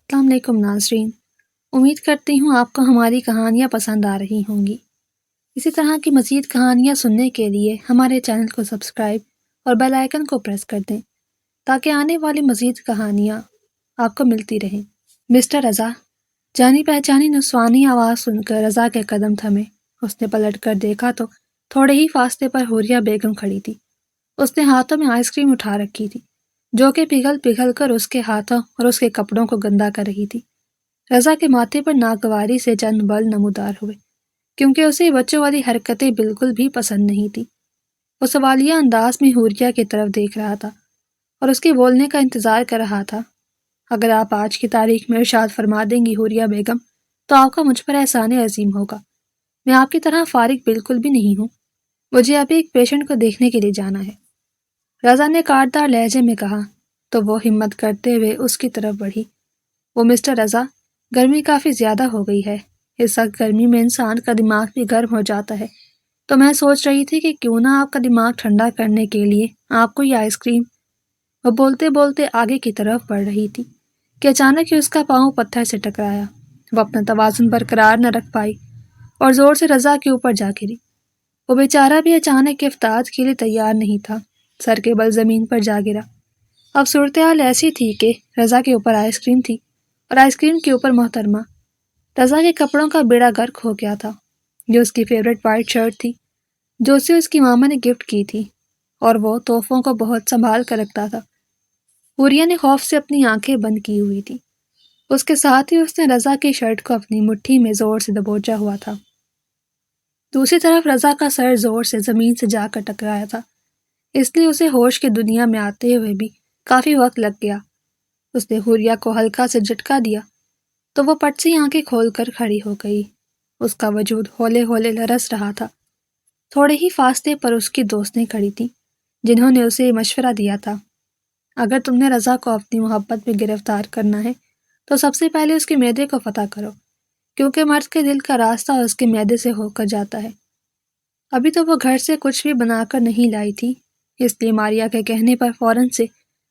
السلام علیکم ناظرین، امید کرتی ہوں آپ کو ہماری کہانیاں پسند آ رہی ہوں گی۔ اسی طرح کی مزید کہانیاں سننے کے لیے ہمارے چینل کو سبسکرائب اور بیل آئیکن کو پریس کر دیں تاکہ آنے والی مزید کہانیاں آپ کو ملتی رہیں۔ مسٹر رضا، جانی پہچانی نسوانی آواز سن کر رضا کے قدم تھمے۔ اس نے پلٹ کر دیکھا تو تھوڑے ہی فاصلے پر حوریہ بیگم کھڑی تھی۔ اس نے ہاتھوں میں آئس کریم اٹھا رکھی تھی جو کہ پگھل پگھل کر اس کے ہاتھوں اور اس کے کپڑوں کو گندا کر رہی تھی۔ رضا کے ماتھے پر ناگواری سے چند بل نمودار ہوئے کیونکہ اسے بچوں والی حرکتیں بالکل بھی پسند نہیں تھی۔ وہ سوالیہ انداز میں حوریہ کی طرف دیکھ رہا تھا اور اس کے بولنے کا انتظار کر رہا تھا۔ اگر آپ آج کی تاریخ میں ارشاد فرما دیں گی حوریہ بیگم تو آپ کا مجھ پر احسان عظیم ہوگا۔ میں آپ کی طرح فارغ بالکل بھی نہیں ہوں، مجھے ابھی ایک پیشنٹ کو دیکھنے کے لیے جانا ہے، رضا نے کاٹدار لہجے میں کہا تو وہ ہمت کرتے ہوئے اس کی طرف بڑھی۔ وہ مسٹر رضا، گرمی کافی زیادہ ہو گئی ہے، اس وقت گرمی میں انسان کا دماغ بھی گرم ہو جاتا ہے، تو میں سوچ رہی تھی کہ کیوں نہ آپ کا دماغ ٹھنڈا کرنے کے لیے آپ کو یہ آئس کریم۔ وہ بولتے بولتے آگے کی طرف بڑھ رہی تھی کہ اچانک ہی اس کا پاؤں پتھر سے ٹکرایا۔ وہ اپنا توازن برقرار نہ رکھ پائی اور زور سے رضا کے اوپر جا گری۔ وہ بیچارہ بھی اچانک افتاد کے لیے تیار نہیں تھا، سر کے بل زمین پر جا گرا۔ اب صورتحال ایسی تھی کہ رضا کے اوپر آئس کریم تھی اور آئس کریم کے اوپر محترمہ۔ رضا کے کپڑوں کا بیڑا غرق ہو گیا تھا، جو اس کی فیوریٹ وائٹ شرٹ تھی جو اسے اس کی ماما نے گفٹ کی تھی، اور وہ تحفوں کو بہت سنبھال کر رکھتا تھا۔ حوریہ نے خوف سے اپنی آنکھیں بند کی ہوئی تھی، اس کے ساتھ ہی اس نے رضا کی شرٹ کو اپنی مٹھی میں زور سے دبوچا ہوا تھا۔ دوسری طرف رضا کا سر زور سے زمین سے جا کر ٹکرایا تھا، اس لیے اسے ہوش کی دنیا میں آتے ہوئے بھی کافی وقت لگ گیا۔ اس نے حوریہ کو ہلکا سے جھٹکا دیا تو وہ پٹ سے آنکھیں کھول کر کھڑی ہو گئی۔ اس کا وجود ہولے ہولے لرز رہا تھا۔ تھوڑے ہی فاصلے پر اس کی دوستیں کھڑی تھیں جنہوں نے اسے مشورہ دیا تھا، اگر تم نے رضا کو اپنی محبت میں گرفتار کرنا ہے تو سب سے پہلے اس کے معدے کو فتح کرو، کیونکہ مرد کے دل کا راستہ اس کے معدے سے ہو کر جاتا ہے۔ ابھی تو وہ گھر سے کچھ بھی بنا کر نہیں لائی تھی، اس لیے ماریا کے کہنے پر فوراً سے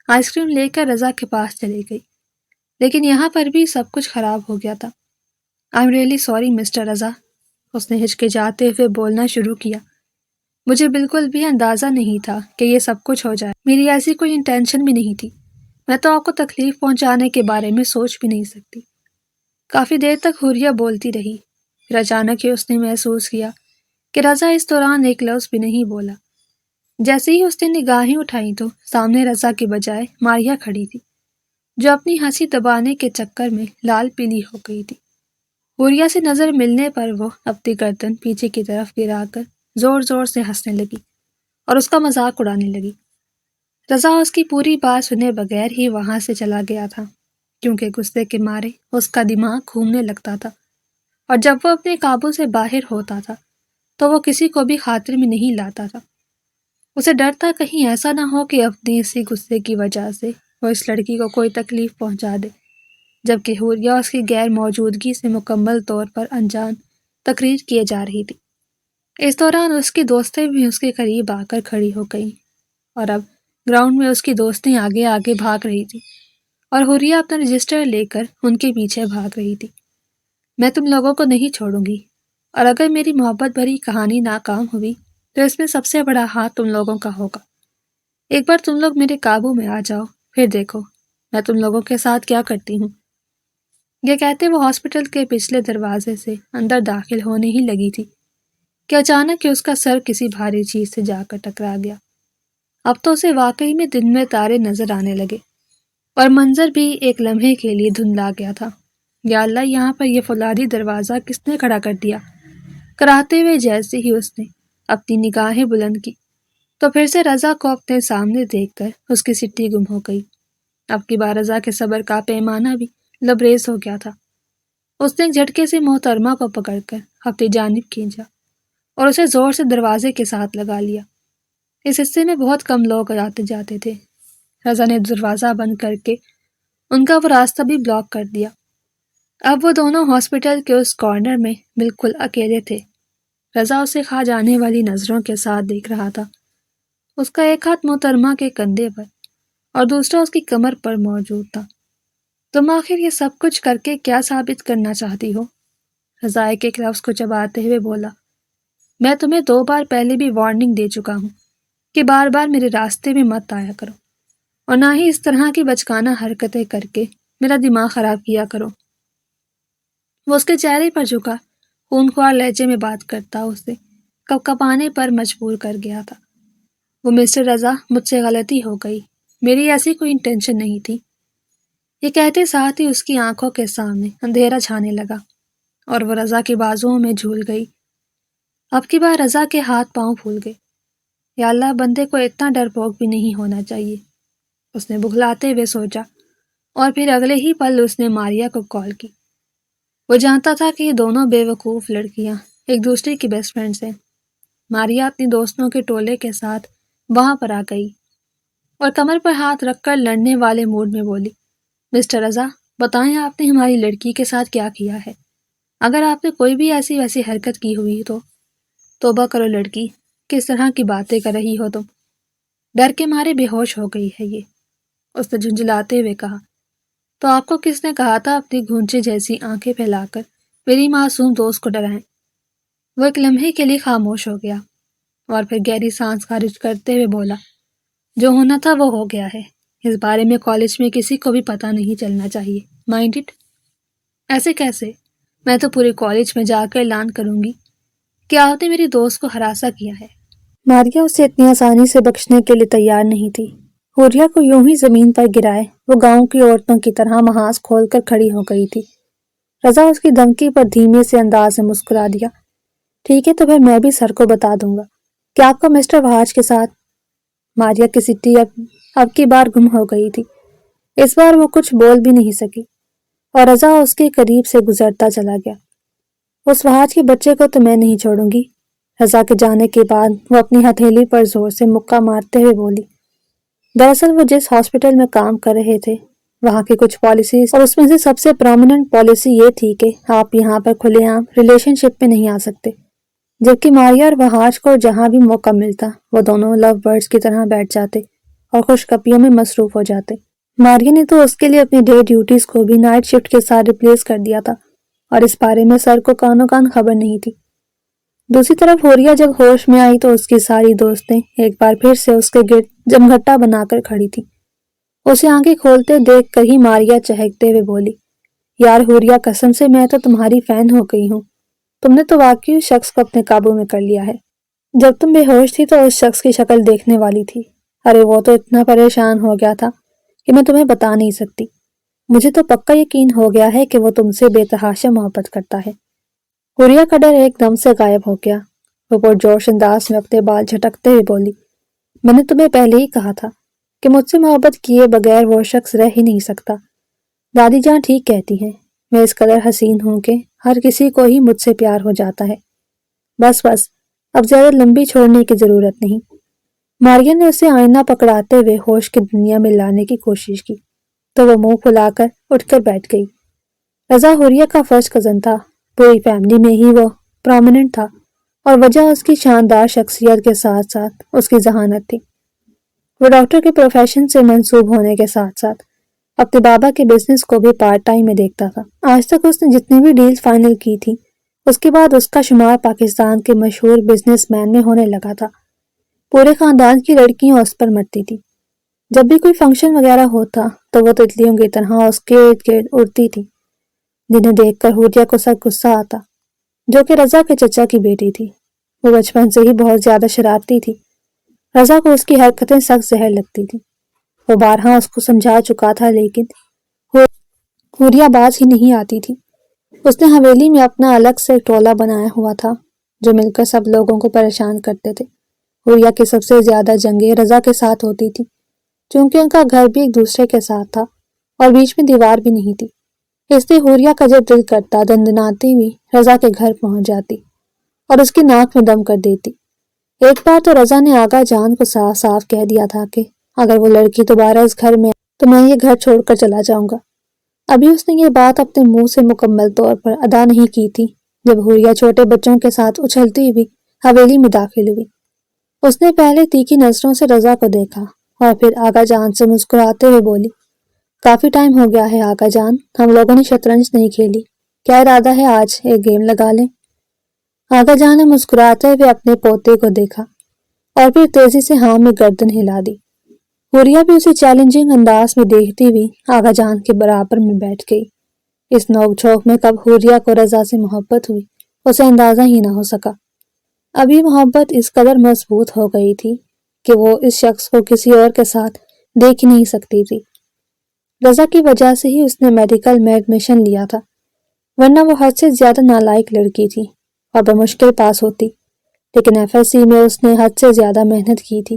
آئس کریم لے کر رضا کے پاس چلی گئی، لیکن یہاں پر بھی سب کچھ خراب ہو گیا تھا۔ I am really sorry mister Raza, اس نے ہچکچاتے ہوئے بولنا شروع کیا۔ مجھے بالکل بھی اندازہ نہیں تھا کہ یہ سب کچھ ہو جائے، میری ایسی کوئی انٹینشن بھی نہیں تھی، میں تو آپ کو تکلیف پہنچانے کے بارے میں سوچ بھی نہیں سکتی۔ کافی دیر تک حوریہ بولتی رہی، پھر اچانک ہی اس نے محسوس کیا کہ رضا اس دوران ایک لفظ بھی نہیں بولا۔ جیسے ہی اس نے نگاہیں اٹھائیں تو سامنے رضا کی بجائے ماریا کھڑی تھی، جو اپنی ہنسی دبانے کے چکر میں لال پیلی ہو گئی تھی۔ حوریہ سے نظر ملنے پر وہ اپنی گردن پیچھے کی طرف گرا کر زور زور سے ہنسنے لگی اور اس کا مذاق اڑانے لگی۔ رضا اس کی پوری بات سنے بغیر ہی وہاں سے چلا گیا تھا، کیونکہ غصے کے مارے اس کا دماغ گھومنے لگتا تھا، اور جب وہ اپنے قابو سے باہر ہوتا تھا تو وہ کسی کو بھی خاطر میں نہیں لاتا تھا۔ اسے ڈر تھا کہیں ایسا نہ ہو کہ اپنے اسی غصے کی وجہ سے وہ اس لڑکی کو کوئی تکلیف پہنچا دے، جبکہ حوریہ اس کی غیر موجودگی سے مکمل طور پر انجان تقریر کیے جا رہی تھی۔ اس دوران اس کی دوستیں بھی اس کے قریب آ کر کھڑی ہو گئیں، اور اب گراؤنڈ میں اس کی دوستیں آگے آگے بھاگ رہی تھی اور حوریہ اپنا رجسٹر لے کر ان کے پیچھے بھاگ رہی تھی۔ میں تم لوگوں کو نہیں چھوڑوں گی، اور اگر میری محبت بھری کہانی ناکام ہوئی تو اس میں سب سے بڑا ہاتھ تم لوگوں کا ہوگا۔ ایک بار تم لوگ میرے قابو میں آ جاؤ، پھر دیکھو میں تم لوگوں کے ساتھ کیا کرتی ہوں۔ یہ کہتے وہ ہاسپٹل کے پچھلے دروازے سے اندر داخل ہونے ہی لگی تھی کہ اچانک اس کا سر کسی بھاری چیز سے جا کر ٹکرا گیا۔ اب تو اسے واقعی میں دن میں تارے نظر آنے لگے، اور منظر بھی ایک لمحے کے لیے دھندلا گیا تھا۔ یا اللہ، یہاں پر یہ فولادی دروازہ کس نے کھڑا کر دیا؟ کراتے ہوئے جیسے ہی اس نے اپنی نگاہیں بلند کی تو پھر سے رضا کو اپنے سامنے دیکھ کر اس کی سٹی گم ہو گئی۔ اب کی بار رضا کے صبر کا پیمانہ بھی لبریز ہو گیا تھا۔ اس نے ایک جھٹکے سے محترمہ کو پکڑ کر اپنی جانب کھینچا اور اسے زور سے دروازے کے ساتھ لگا لیا۔ اس حصے میں بہت کم لوگ آتے جاتے تھے۔ رضا نے دروازہ بند کر کے ان کا وہ راستہ بھی بلاک کر دیا۔ اب وہ دونوں ہاسپٹل کے اس کارنر میں بالکل اکیلے تھے۔ رضا اسے کھا جانے والی نظروں کے ساتھ دیکھ رہا تھا۔ اس کا ایک ہاتھ محترمہ کے کندھے پر اور دوسرا اس کی کمر پر موجود تھا۔ تم آخر یہ سب کچھ کر کے کیا ثابت کرنا چاہتی ہو؟ رضا ایک ایک لفظ کو چباتے ہوئے بولا۔ میں تمہیں 2 بار پہلے بھی وارننگ دے چکا ہوں کہ بار بار میرے راستے میں مت آیا کرو اور نہ ہی اس طرح کی بچکانہ حرکتیں کر کے میرا دماغ خراب کیا کرو۔ وہ اس کے چہرے پر جھکا، خونخوار لہجے میں بات کرتا اسے کپکپانے پر مجبور کر گیا تھا۔ وہ مسٹر رضا، مجھ سے غلطی ہو گئی، میری ایسی کوئی انٹینشن نہیں تھی۔ یہ کہتے ساتھ ہی اس کی آنکھوں کے سامنے اندھیرا چھانے لگا اور وہ رضا کی بازوؤں میں جھول گئی۔ اب کی بار رضا کے ہاتھ پاؤں پھول گئے۔ یا اللہ، بندے کو اتنا ڈرپوک بھی نہیں ہونا چاہیے، اس نے بغلاتے ہوئے سوچا، اور پھر اگلے ہی پل اس نے ماریا کو کال کی۔ وہ جانتا تھا کہ یہ دونوں بے وقوف لڑکیاں ایک دوسرے کی بیسٹ فرینڈز ہیں۔ ماریا اپنی دوستوں کے ٹولے کے ساتھ وہاں پر آ گئی اور کمر پر ہاتھ رکھ کر لڑنے والے موڈ میں بولی، مسٹر رضا، بتائیں آپ نے ہماری لڑکی کے ساتھ کیا کیا ہے؟ اگر آپ نے کوئی بھی ایسی ویسی حرکت کی ہوئی تو توبہ کرو لڑکی، کس طرح کی باتیں کر رہی ہو تم؟ ڈر کے مارے بے ہوش ہو گئی ہے یہ، اس نے جھنجھلاتے ہوئے کہا۔ تو آپ کو کس نے کہا تھا اپنی گھونچے جیسی آنکھیں پھیلا کر میری معصوم دوست کو ڈرائیں؟ وہ ایک لمحے کے لیے خاموش ہو گیا اور پھر گہری سانس خارج کرتے ہوئے بولا، جو ہونا تھا وہ ہو گیا ہے، اس بارے میں کالج میں کسی کو بھی پتہ نہیں چلنا چاہیے، مائنڈ اٹ۔ ایسے کیسے؟ میں تو پورے کالج میں جا کر اعلان کروں گی کہ آپ نے میری دوست کو ہراساں کیا ہے۔ ماریا اسے اتنی آسانی سے بخشنے کے لیے تیار نہیں تھی۔ حوریہ کو یوں ہی زمین پر گرائے وہ گاؤں کی عورتوں کی طرح محاذ کھول کر کھڑی ہو گئی تھی۔ رضا اس کی دھمکی پر دھیمے سے انداز میں مسکرا دیا۔ ٹھیک ہے، تو پھر میں بھی سر کو بتا دوں گا کہ آپ کو مسٹر وہاج کے ساتھ۔ ماریا کی سٹی اب کی بار گم ہو گئی تھی۔ اس بار وہ کچھ بول بھی نہیں سکی اور رضا اس کے قریب سے گزرتا چلا گیا۔ اس وہاج کے بچے کو تو میں نہیں چھوڑوں گی۔ رضا کے جانے کے بعد وہ اپنی ہتھیلی پر زور سے مکہ مارتے ہوئے بولی۔ دراصل وہ جس ہاسپٹل میں کام کر رہے تھے وہاں کی کچھ پالیسیز، اور اس میں سے سب سے پرومیننٹ پالیسی یہ تھی کہ آپ یہاں پر کھلے عام ریلیشن شپ میں نہیں آ سکتے، جبکہ ماریا اور وہاج کو جہاں بھی موقع ملتا وہ دونوں لو برڈز کی طرح بیٹھ جاتے اور خوشکپیوں میں مصروف ہو جاتے۔ ماریا نے تو اس کے لیے اپنی ڈے ڈیوٹیز کو بھی نائٹ شفٹ کے ساتھ ریپلیس کر دیا تھا اور اس بارے میں سر کو کانوں کان خبر نہیں تھی۔ دوسری طرف حوریہ جب ہوش میں آئی تو اس کی ساری دوستیں ایک بار پھر سے اس کے گرد جمگھٹا بنا کر کھڑی تھی۔ اسے آنکھیں کھولتے دیکھ کر ہی ماریا چہکتے ہوئے بولی، یار حوریہ، قسم سے میں تو تمہاری فین ہو گئی ہوں، تم نے تو واقعی اس شخص کو اپنے قابو میں کر لیا ہے۔ جب تم بے ہوش تھی تو اس شخص کی شکل دیکھنے والی تھی، ارے وہ تو اتنا پریشان ہو گیا تھا کہ میں تمہیں بتا نہیں سکتی۔ مجھے تو پکا یقین ہو گیا ہے کہ وہ تم سے بے تحاشا محبت کرتا ہے۔ حوریہ کا ڈر ایک دم سے غائب ہو گیا۔ وہ پرجوش انداز میں اپنے بال جھٹکتے ہوئے بولی، میں نے تمہیں پہلے ہی کہا تھا کہ مجھ سے محبت کیے بغیر وہ شخص رہ ہی نہیں سکتا۔ دادی جان ٹھیک کہتی ہیں، میں اس قدر حسین ہوں کہ ہر کسی کو ہی مجھ سے پیار ہو جاتا ہے۔ بس اب زیادہ لمبی چھوڑنے کی ضرورت نہیں۔ ماریا نے اسے آئینہ پکڑاتے ہوئے ہوش کی دنیا میں لانے کی کوشش کی تو وہ منہ پھلا کر اٹھ کر بیٹھ گئی۔ رضا حوریہ کا فرسٹ کزن تھا، پوری فیملی میں ہی وہ پرومیننٹ تھا اور وجہ اس کی شاندار شخصیت کے ساتھ ساتھ اس کی ذہانت تھی۔ وہ ڈاکٹر کے پروفیشن سے منسوب ہونے کے ساتھ ساتھ اپنے بابا کے بزنس کو بھی پارٹ ٹائم میں دیکھتا تھا۔ آج تک اس نے جتنی بھی ڈیل فائنل کی تھی اس کے بعد اس کا شمار پاکستان کے مشہور بزنس مین میں ہونے لگا تھا۔ پورے خاندان کی لڑکیاں اس پر مرتی تھی۔ جب بھی کوئی فنکشن وغیرہ ہوتا تو وہ تتلیوں کی طرح اس کے ارد گرد اڑتی تھی، جنہیں دیکھ کر حوریہ کو سخت غصہ آتا، جو کہ رضا کے چچا کی بیٹی تھی۔ وہ بچپن سے ہی بہت زیادہ شرارتی تھی۔ رضا کو اس کی حرکتیں سخت زہر لگتی تھی۔ وہ بارہا اس کو سمجھا چکا تھا لیکن حوریہ باز ہی نہیں آتی تھی۔ اس نے حویلی میں اپنا الگ سے ایک ٹولہ بنایا ہوا تھا جو مل کر سب لوگوں کو پریشان کرتے تھے۔ حوریہ کی سب سے زیادہ جنگیں رضا کے ساتھ ہوتی تھی، چونکہ ان کا گھر بھی ایک دوسرے کے ساتھ تھا اور بیچ میں دیوار بھی نہیں تھی۔ اس لیے حوریہ کا جب دل کرتا دندناتی ہوئی رضا کے گھر پہنچ جاتی اور اس کی ناک میں دم کر دیتی۔ ایک بار تو رضا نے آغا جان کو صاف صاف کہہ دیا تھا کہ اگر وہ لڑکی دوبارہ اس گھر میں تو میں یہ گھر چھوڑ کر چلا جاؤں گا۔ ابھی اس نے یہ بات اپنے منہ سے مکمل طور پر ادا نہیں کی تھی جب حوریہ چھوٹے بچوں کے ساتھ اچھلتی ہوئی حویلی میں داخل ہوئی۔ اس نے پہلے تیکھی نظروں سے رضا کو دیکھا اور پھر آغا جان سے مسکراتے ہوئے بولی، کافی ٹائم ہو گیا ہے آقا جان، ہم لوگوں نے شطرنج نہیں کھیلی، کیا ارادہ ہے آج ایک گیم لگا لیں؟ آقا جان نے مسکراتے ہوئے اپنے پوتے کو دیکھا اور پھر تیزی سے ہاں میں گردن ہلا دی۔ حوریہ بھی اسے چیلنجنگ انداز میں دیکھتی ہوئی آقا جان کے برابر میں بیٹھ گئی۔ اس نوک جھوک میں کب حوریہ کو رضا سے محبت ہوئی اسے اندازہ ہی نہ ہو سکا۔ اب یہ محبت اس قدر مضبوط ہو گئی تھی کہ وہ اس شخص کو کسی اور کے ساتھ دیکھ ہی نہیں سکتی تھی۔ رضا کی وجہ سے ہی اس نے میڈیکل میں ایڈمیشن لیا تھا، ورنہ وہ حد سے زیادہ نالائق لڑکی تھی اور بمشکل پاس ہوتی، لیکن ایف ایس سی میں اس نے حد سے زیادہ محنت کی تھی،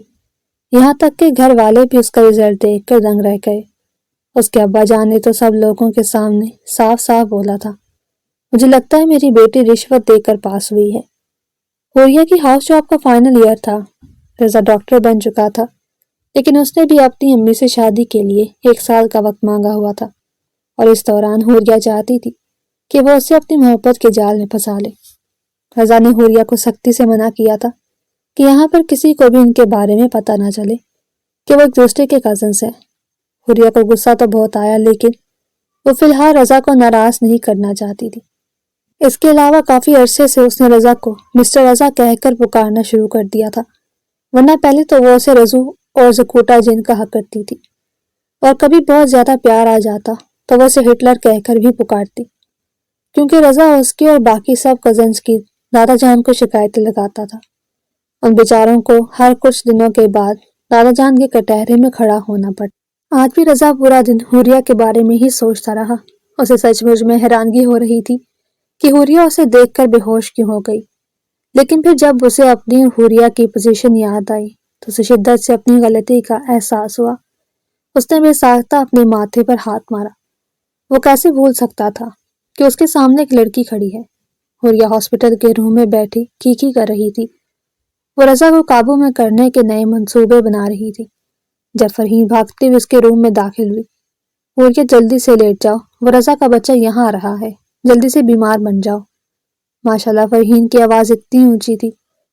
یہاں تک کہ گھر والے بھی اس کا رزلٹ دیکھ کر دنگ رہ گئے۔ اس کے ابا جان نے تو سب لوگوں کے سامنے صاف صاف بولا تھا، مجھے لگتا ہے میری بیٹی رشوت دے کر پاس ہوئی ہے۔ حوریہ کی ہاؤس جاب کا فائنل ایئر تھا، رضا ڈاکٹر بن چکا تھا، لیکن اس نے بھی اپنی امی سے شادی کے لیے 1 سال کا وقت مانگا ہوا تھا، اور اس دوران حوریہ چاہتی تھی کہ وہ اسے اپنی محبت کے جال میں پھنسا لے۔ رضا نے حوریہ کو سختی سے منع کیا تھا کہ یہاں پر کسی کو بھی ان کے بارے میں پتہ نہ چلے کہ وہ ایک دوسرے کے کزنس ہیں۔ حوریہ کو غصہ تو بہت آیا، لیکن وہ فی الحال رضا کو ناراض نہیں کرنا چاہتی تھی۔ اس کے علاوہ کافی عرصے سے اس نے رضا کو مسٹر رضا کہہ کر پکارنا شروع کر دیا تھا، ورنہ پہلے تو وہ اسے رضو اور زکوٹا جن کہا کرتی تھی، اور کبھی بہت زیادہ پیار آ جاتا تو وہ اسے ہٹلر کہہ کر بھی پکارتی، کیونکہ رضا اس کی اور باقی سب کزنس کی دادا جان کو شکایتیں لگاتا تھا۔ ان بیچاروں کو ہر کچھ دنوں کے بعد دادا جان کے کٹہرے میں کھڑا ہونا پڑتا۔ آج بھی رضا پورا دن حوریہ کے بارے میں ہی سوچتا رہا۔ اسے سچ مچ میں حیرانگی ہو رہی تھی کہ حوریہ اسے دیکھ کر بے ہوش کیوں ہو گئی، لیکن پھر جب اسے اپنی حوریہ کی پوزیشن یاد آئی تو اسے شدت سے اپنی غلطی کا احساس ہوا۔ اس نے بے ساختہ اپنے ماتھے پر ہاتھ مارا۔ وہ کیسے بھول سکتا تھا کہ اس کے سامنے ایک لڑکی کھڑی ہے۔ حوریہ ہاسپٹل کے روم میں بیٹھی کیکی کر رہی تھی۔ وہ رضا کو قابو میں کرنے کے نئے منصوبے بنا رہی تھی جب فرحین بھاگتے ہوئے اس کے روم میں داخل ہوئی۔ حوریہ جلدی سے لیٹ جاؤ، وہ رضا کا بچہ یہاں آ رہا ہے، جلدی سے بیمار بن جاؤ۔ ماشاءاللہ فرحین کی آواز اتنی اونچی تھی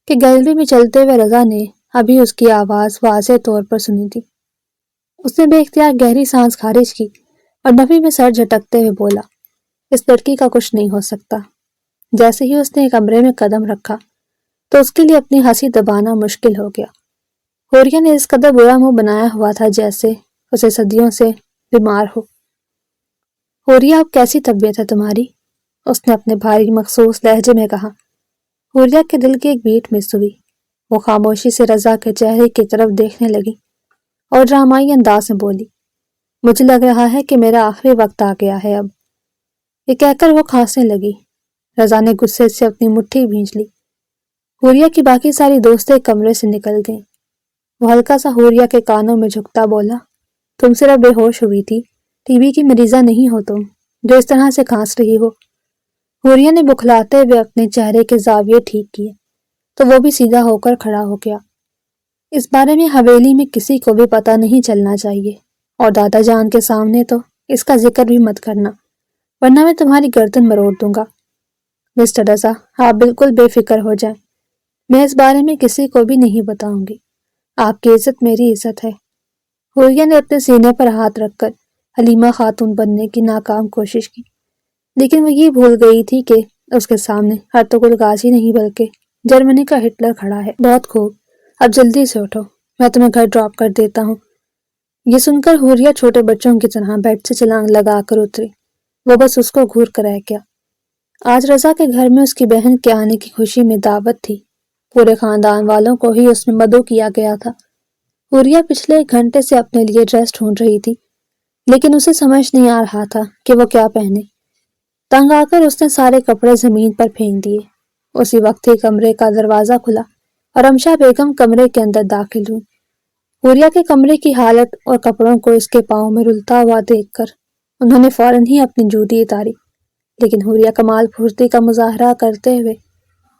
کہ گیلری میں چلتے ہوئے رضا نے ابھی اس کی آواز واضح طور پر سنی تھی۔ اس نے بے اختیار گہری سانس خارج کی اور نفی میں سر جھٹکتے ہوئے بولا، اس لڑکی کا کچھ نہیں ہو سکتا۔ جیسے ہی اس نے کمرے میں قدم رکھا تو اس کے لیے اپنی ہنسی دبانا مشکل ہو گیا۔ حوریہ نے اس قدر برا منہ بنایا ہوا تھا جیسے اسے صدیوں سے بیمار ہو۔ حوریہ اب کیسی طبیعت ہے تمہاری؟ اس نے اپنے بھاری مخصوص لہجے میں کہا۔ حوریہ کے دل کی ایک بیٹ مس ہوئی۔ وہ خاموشی سے رضا کے چہرے کی طرف دیکھنے لگی اور ڈرامائی انداز میں بولی، مجھے لگ رہا ہے کہ میرا آخری وقت آ گیا ہے اب۔ یہ کہہ کر وہ کھانسنے لگی۔ رضا نے غصے سے اپنی مٹھی بھینچ لی۔ حوریہ کی باقی ساری دوستیں کمرے سے نکل گئیں۔ وہ ہلکا سا حوریہ کے کانوں میں جھکتا بولا، تم صرف بے ہوش ہوئی تھی، ٹی بی کی مریضہ نہیں ہو تم، جو اس طرح سے کھانس رہی ہو۔ حوریہ نے بکھلاتے ہوئے اپنے چہرے کے زاویے ٹھیک کیے تو وہ بھی سیدھا ہو کر کھڑا ہو گیا۔ اس بارے میں حویلی میں کسی کو بھی پتہ نہیں چلنا چاہیے، اور دادا جان کے سامنے تو اس کا ذکر بھی مت کرنا، ورنہ میں تمہاری گردن مروڑ دوں گا۔ مسٹر رضا، آپ بالکل بے فکر ہو جائیں، میں اس بارے میں کسی کو بھی نہیں بتاؤں گی، آپ کی عزت میری عزت ہے۔ حوریہ نے اپنے سینے پر ہاتھ رکھ کر حلیمہ خاتون بننے کی ناکام کوشش کی، لیکن وہ یہ بھول گئی تھی کہ اس کے سامنے ارطغرل غازی نہیں بلکہ جرمنی کا ہٹلر کھڑا ہے۔ بہت خوب، اب جلدی سے اٹھو، میں تمہیں گھر ڈراپ کر دیتا ہوں۔ یہ سن کر حوریہ چھوٹے بچوں کی طرح بیڈ سے چھلانگ لگا کر اتری۔ وہ بس اس کو گھور کر رہ گیا۔ آج رضا کے گھر میں اس کی بہن کے آنے کی خوشی میں دعوت تھی۔ پورے خاندان والوں کو ہی اس میں مدعو کیا گیا تھا۔ حوریہ پچھلے 1 گھنٹے سے اپنے لیے ڈریس ڈھونڈ رہی تھی، لیکن اسے سمجھ نہیں آ رہا تھا کہ وہ کیا پہنے۔ تنگ آ کر اس نے سارے کپڑے زمین پر پھینک دیے۔ اسی وقت ہی کمرے کا دروازہ کھلا اور امشا بیگم کمرے کے اندر داخل ہوئی۔ حوریہ کے کمرے کی حالت اور کپڑوں کو اس کے پاؤں میں رلتا ہوا دیکھ کر انہوں نے فوراً ہی اپنی جوتی اتاری، لیکن حوریہ کمال پھرتی کا مظاہرہ کرتے ہوئے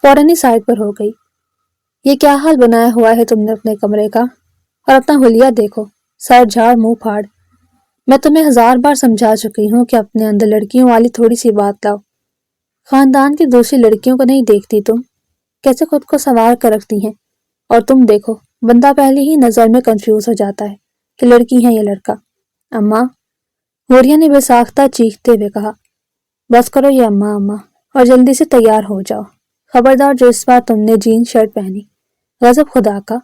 فوراً ہی سائڈ پر ہو گئی۔ یہ کیا حال بنایا ہوا ہے تم نے اپنے کمرے کا؟ اور اپنا حلیہ دیکھو، سر جھاڑ منہ پھاڑ۔ میں تمہیں 1000 بار سمجھا چکی ہوں کہ اپنے اندر لڑکیوں والی تھوڑی سی بات لاؤ۔ خاندان کی دوسری لڑکیوں کو نہیں دیکھتی تم، کیسے خود کو سنوار کر رکھتی ہیں، اور تم دیکھو بندہ پہلے ہی نظر میں کنفیوز ہو جاتا ہے کہ لڑکی ہے یا لڑکا۔ اماں، حوریہ نے بے ساختہ چیختے ہوئے کہا۔ بس کرو یہ اماں اماں، اور جلدی سے تیار ہو جاؤ۔ خبردار جو اس بار تم نے جینز شرٹ پہنی، غضب خدا کا،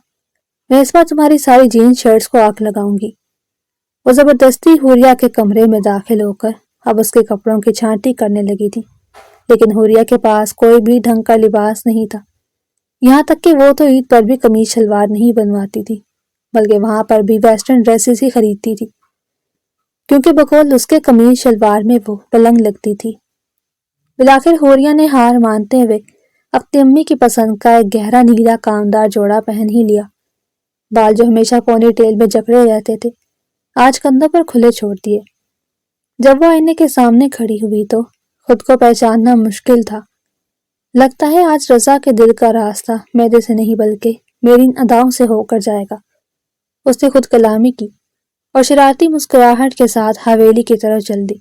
میں اس بار تمہاری ساری جینز شرٹس کو آگ لگاؤں گی۔ وہ زبردستی حوریہ کے کمرے میں داخل ہو کر اب اس کے کپڑوں کی چھانٹی کرنے لگی تھی، لیکن حوریہ کے پاس کوئی بھی ڈھنگ کا لباس نہیں تھا، یہاں تک کہ وہ تو عید پر بھی قمیض شلوار نہیں بنواتی تھی، بلکہ وہاں پر بھی ویسٹرن ڈریسز ہی خریدتی تھی، کیونکہ بقول اس کے قمیض شلوار میں وہ پلنگ لگتی تھی۔ بالآخر حوریہ نے ہار مانتے ہوئے اپنی امی کی پسند کا ایک گہرا نیلا کامدار جوڑا پہن ہی لیا۔ بال جو ہمیشہ پونی ٹیل میں جکڑے رہتے تھے، آج کندھوں پر کھلے چھوڑ دیے۔ جب وہ آئینے کے سامنے کھڑی ہوئی تو خود کو پہچاننا مشکل تھا۔ لگتا ہے آج رضا کے دل کا راستہ میدے سے نہیں بلکہ میری ان اداؤں سے ہو کر جائے گا۔ اس نے خود کلامی کی اور شرارتی مسکراہٹ کے ساتھ حویلی کی طرف چل دی۔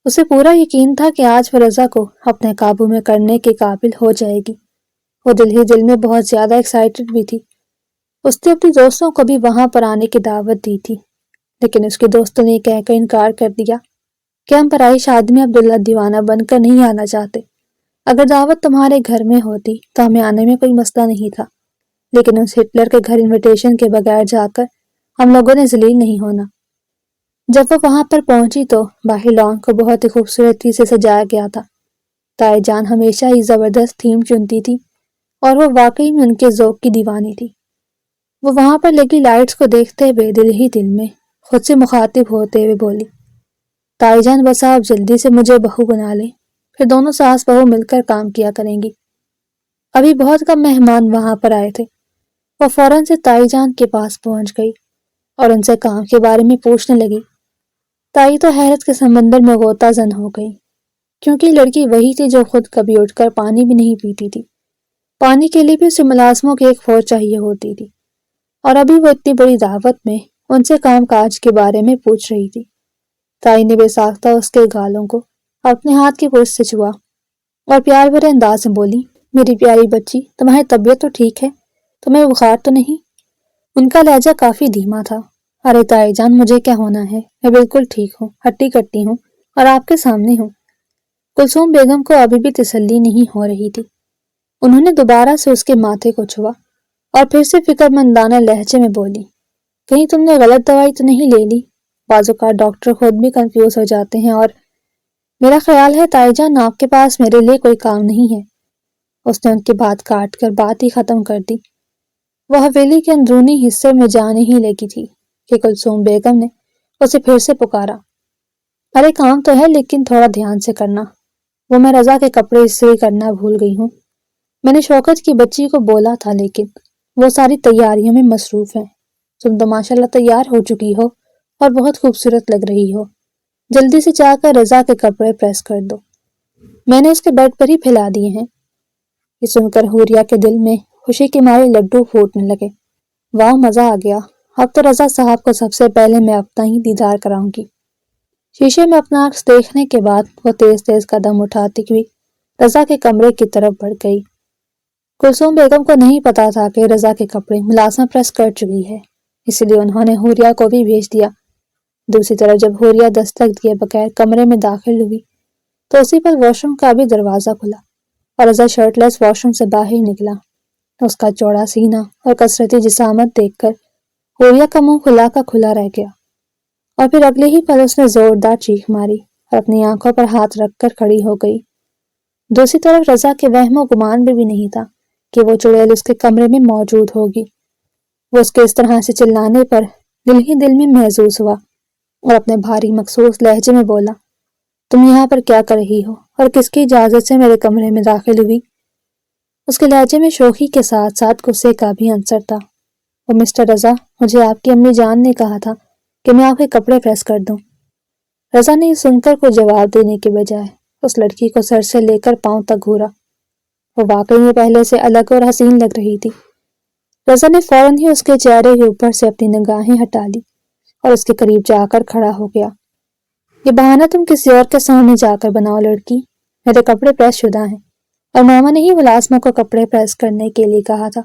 اسے پورا یقین تھا کہ آج وہ رضا کو اپنے قابو میں کرنے کے قابل ہو جائے گی۔ وہ دل ہی دل میں بہت زیادہ ایکسائٹڈ بھی تھی۔ اس نے اپنی دوستوں کو بھی وہاں پر آنے کی دعوت دی تھی، لیکن اس کے دوستوں نے کہہ کر انکار کر دیا کہ ہم پرائی شادی میں عبداللہ دیوانہ بن کر نہیں آنا چاہتے۔ اگر دعوت تمہارے گھر میں ہوتی تو ہمیں آنے میں کوئی مسئلہ نہیں تھا، لیکن اس ہٹلر کے گھر انویٹیشن کے بغیر جا کر ہم لوگوں نے ذلیل نہیں ہونا۔ جب وہ وہاں پر پہنچی تو باہر لان کو بہت ہی خوبصورتی سے سجایا گیا تھا۔ تائی جان ہمیشہ ہی زبردست تھیم چنتی تھی اور وہ واقعی میں ان کے ذوق کی دیوانی تھی۔ وہ وہاں پر لگی لائٹس کو دیکھتے ہوئے دل ہی دل میں خود سے مخاطب ہوتے ہوئے بولی، تائی جان بس آپ جلدی سے مجھے بہو بنا لیں، پھر دونوں ساس بہو مل کر کام کیا کریں گی۔ ابھی بہت کم مہمان وہاں پر آئے تھے۔ وہ فوراً سے تائی جان کے پاس پہنچ گئی اور ان سے کام کے بارے میں پوچھنے لگی۔ تائی تو حیرت کے سمندر میں غوطہ زن ہو گئی، کیونکہ لڑکی وہی تھی جو خود کبھی اٹھ کر پانی بھی نہیں پیتی تھی۔ پانی کے لیے بھی اسے ملازموں کی ایک فوج چاہیے ہوتی تھی، اور ابھی وہ اتنی بڑی دعوت میں ان سے کام کاج کے بارے میں پوچھ رہی تھی۔ تائی نے بے ساختہ اس کے گالوں کو اپنے ہاتھ کی پشت سے چھوا اور پیار بھرے انداز میں بولی، میری پیاری بچی، تمہاری طبیعت تو ٹھیک ہے؟ تمہیں بخار تو نہیں؟ ان کا لہجہ کافی دھیما تھا۔ ارے تائی جان، مجھے کیا ہونا ہے، میں بالکل ٹھیک ہوں، ہٹی کٹی ہوں اور آپ کے سامنے ہوں۔ کلثوم بیگم کو ابھی بھی تسلی نہیں ہو رہی تھی۔ انہوں نے دوبارہ سے اس کے ماتھے کو چھوا اور پھر سے فکر مندانہ لہجے میں بولی، کہیں تم نے غلط دوائی تو نہیں لے لی؟ بعض اوقات ڈاکٹر خود بھی کنفیوز ہو جاتے ہیں، اور میرا خیال ہے تائی جان آپ کے پاس میرے لیے کوئی کام نہیں ہے۔ اس نے ان کی بات کاٹ کر بات ہی ختم کر دی۔ وہ حویلی کے اندرونی حصے میں جانے ہی لگی تھی کہ کلثوم بیگم نے اسے پھر سے پکارا، ارے کام تو ہے لیکن تھوڑا دھیان سے کرنا، وہ میں رضا کے کپڑے استری کرنا بھول گئی ہوں۔ میں نے شوکت کی بچی کو بولا تھا لیکن وہ ساری تیاریوں میں مصروف ہیں۔ تم تو ماشاءاللہ تیار ہو چکی ہو اور بہت خوبصورت لگ رہی ہو، جلدی سے جا کر رضا کے کپڑے پریس کر دو، میں نے اس کے بیڈ پر ہی پھیلا دیے ہیں۔ یہ سن کر حوریہ کے دل میں خوشی کے مارے لڈو پھوٹنے لگے۔ واہ، مزہ آ گیا، اب تو رضا صاحب کو سب سے پہلے میں اپنا ہی دیدار کراؤں گی۔ شیشے میں اپنا عکس دیکھنے کے بعد وہ تیز تیز قدم اٹھاتی ہوئی رضا کے کمرے کی طرف بڑھ گئی۔ کلثوم بیگم کو نہیں پتا تھا کہ رضا کے کپڑے ملازمہ پریس کر چکی ہے، اس لیے انہوں نے حوریہ کو بھی بھیج دیا۔ دوسری طرف جب حوریہ دستک دیے بغیر کمرے میں داخل ہوئی تو اسی پر واش روم کا بھی دروازہ کھلا اور رضا شرٹ لیس واش روم سے باہر نکلا۔ اس کا چوڑا سینہ اور کثرتی جسامت دیکھ کر حوریہ کا منہ کھلا کا کھلا رہ گیا، اور پھر اگلے ہی پل اس نے زوردار چیخ ماری اور اپنی آنکھوں پر ہاتھ رکھ کر کھڑی ہو گئی۔ دوسری طرف رضا کے وہم و گمان میں بھی نہیں تھا کہ وہ چڑیل اس کے کمرے میں موجود ہوگی۔ وہ اس کے اس طرح سے چلانے پر دل ہی دل میں محظوظ ہوا اور اپنے بھاری مخصوص لہجے میں بولا، تم یہاں پر کیا کر رہی ہو اور کس کی اجازت سے میرے کمرے میں داخل ہوئی؟ اس کے لہجے میں شوخی کے ساتھ ساتھ غصے کا بھی عنصر تھا۔ وہ مسٹر رضا، مجھے آپ کی امی جان نے کہا تھا کہ میں آپ کے کپڑے پریس کر دوں۔ رضا نے یہ سن کر کوئی جواب دینے کے بجائے اس لڑکی کو سر سے لے کر پاؤں تک گھورا۔ وہ واقعی میں پہلے سے الگ اور حسین لگ رہی تھی۔ رضا نے فوراً ہی اس کے چہرے کے اوپر سے اپنی نگاہیں ہٹا لی اور اس کے قریب جا کر کھڑا ہو گیا۔ یہ بہانہ تم کسی اور کے سامنے جا کر بناؤ لڑکی، میرے کپڑے پریس شدہ ہیں اور ماما نے ہی ملازمہ کو کپڑے پریس کرنے کے لیے کہا تھا۔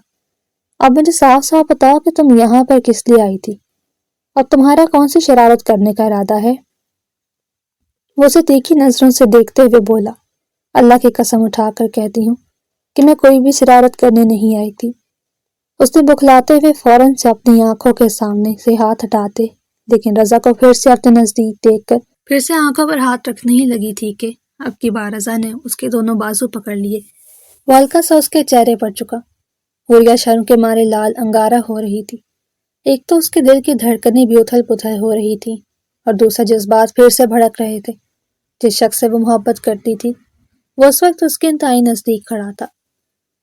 اب مجھے صاف صاف بتاؤ کہ تم یہاں پر کس لیے آئی تھی اور تمہارا کون سی شرارت کرنے کا ارادہ ہے؟ وہ اسے تیکھی نظروں سے دیکھتے ہوئے بولا، اللہ کی قسم اٹھا کر کہتی ہوں کہ میں کوئی بھی شرارت کرنے نہیں آئی تھی۔ اس نے بکھلاتے ہوئے فوراً سے اپنی آنکھوں کے سامنے سے ہاتھ ہٹاتے، لیکن رضا کو پھر سے اپنے نزدیک دیکھ کر پھر سے آنکھوں پر ہاتھ رکھنے ہی لگی تھی کہ اب کی بار رضا نے اس کے دونوں بازو پکڑ لیے۔ وہ ہلکا سا اس کے چہرے پر چکا۔ حوریہ شرم کے مارے لال انگارہ ہو رہی تھی۔ ایک تو اس کے دل کی دھڑکنیں بھی اتھل پتھل ہو رہی تھی، اور دوسرا جذبات پھر سے بھڑک رہے تھے۔ جس شخص سے وہ محبت کرتی تھی وہ اس وقت اس کے انتہائی نزدیک کھڑا تھا،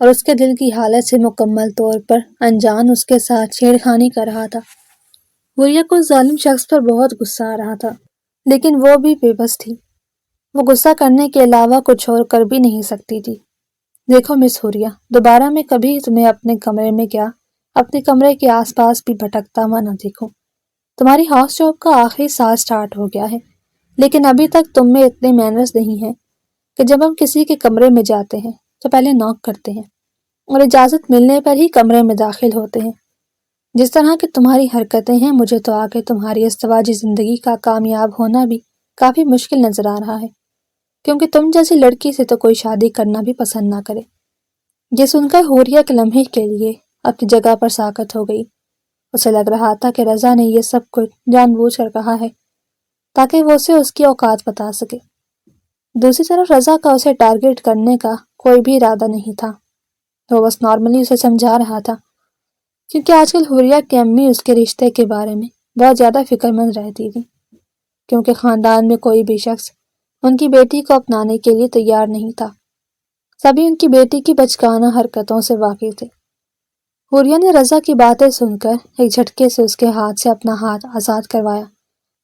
اور اس کے دل کی حالت سے مکمل طور پر انجان اس کے ساتھ چھیڑخانی کر رہا تھا۔ حوریہ کو اس ظالم شخص پر بہت غصہ آ رہا تھا، لیکن وہ بھی بے بس تھی۔ وہ غصہ کرنے کے علاوہ کچھ اور کر بھی نہیں سکتی تھی۔ دیکھو مس حوریہ، دوبارہ میں کبھی تمہیں اپنے کمرے میں کیا اپنے کمرے کے آس پاس بھی بھٹکتا ہوا نہ دیکھوں۔ تمہاری ہاؤس جاب کا آخری سال سٹارٹ ہو گیا ہے، لیکن ابھی تک تم میں اتنے مینرز نہیں ہیں کہ جب ہم کسی کے کمرے میں جاتے ہیں تو پہلے ناک کرتے ہیں اور اجازت ملنے پر ہی کمرے میں داخل ہوتے ہیں۔ جس طرح کی تمہاری حرکتیں ہیں، مجھے تو آگے تمہاری ازدواجی زندگی کا کامیاب ہونا بھی کافی مشکل نظر آ رہا ہے، کیونکہ تم جیسی لڑکی سے تو کوئی شادی کرنا بھی پسند نہ کرے۔ یہ سن کر حوریہ کے لمحے کے لیے اپنی جگہ پر ساکت ہو گئی۔ اسے لگ رہا تھا کہ رضا نے یہ سب کچھ جان بوجھ کر کہا ہے تاکہ وہ اسے اس کی اوقات بتا سکے۔ دوسری طرف رضا کا اسے ٹارگٹ کرنے کا کوئی بھی ارادہ نہیں تھا۔ وہ بس نارملی اسے سمجھا رہا تھا، کیونکہ آج کل حوریہ کی امی اس کے رشتے کے بارے میں بہت زیادہ فکر مند رہتی تھی، کیونکہ خاندان میں کوئی بھی شخص ان کی بیٹی کو اپنانے کے لیے تیار نہیں تھا۔ سبھی ان کی بیٹی کی بچکانہ حرکتوں سے واقف تھے۔ حوریہ نے رضا کی باتیں سن کر ایک جھٹکے سے اس کے ہاتھ سے اپنا ہاتھ آزاد کروایا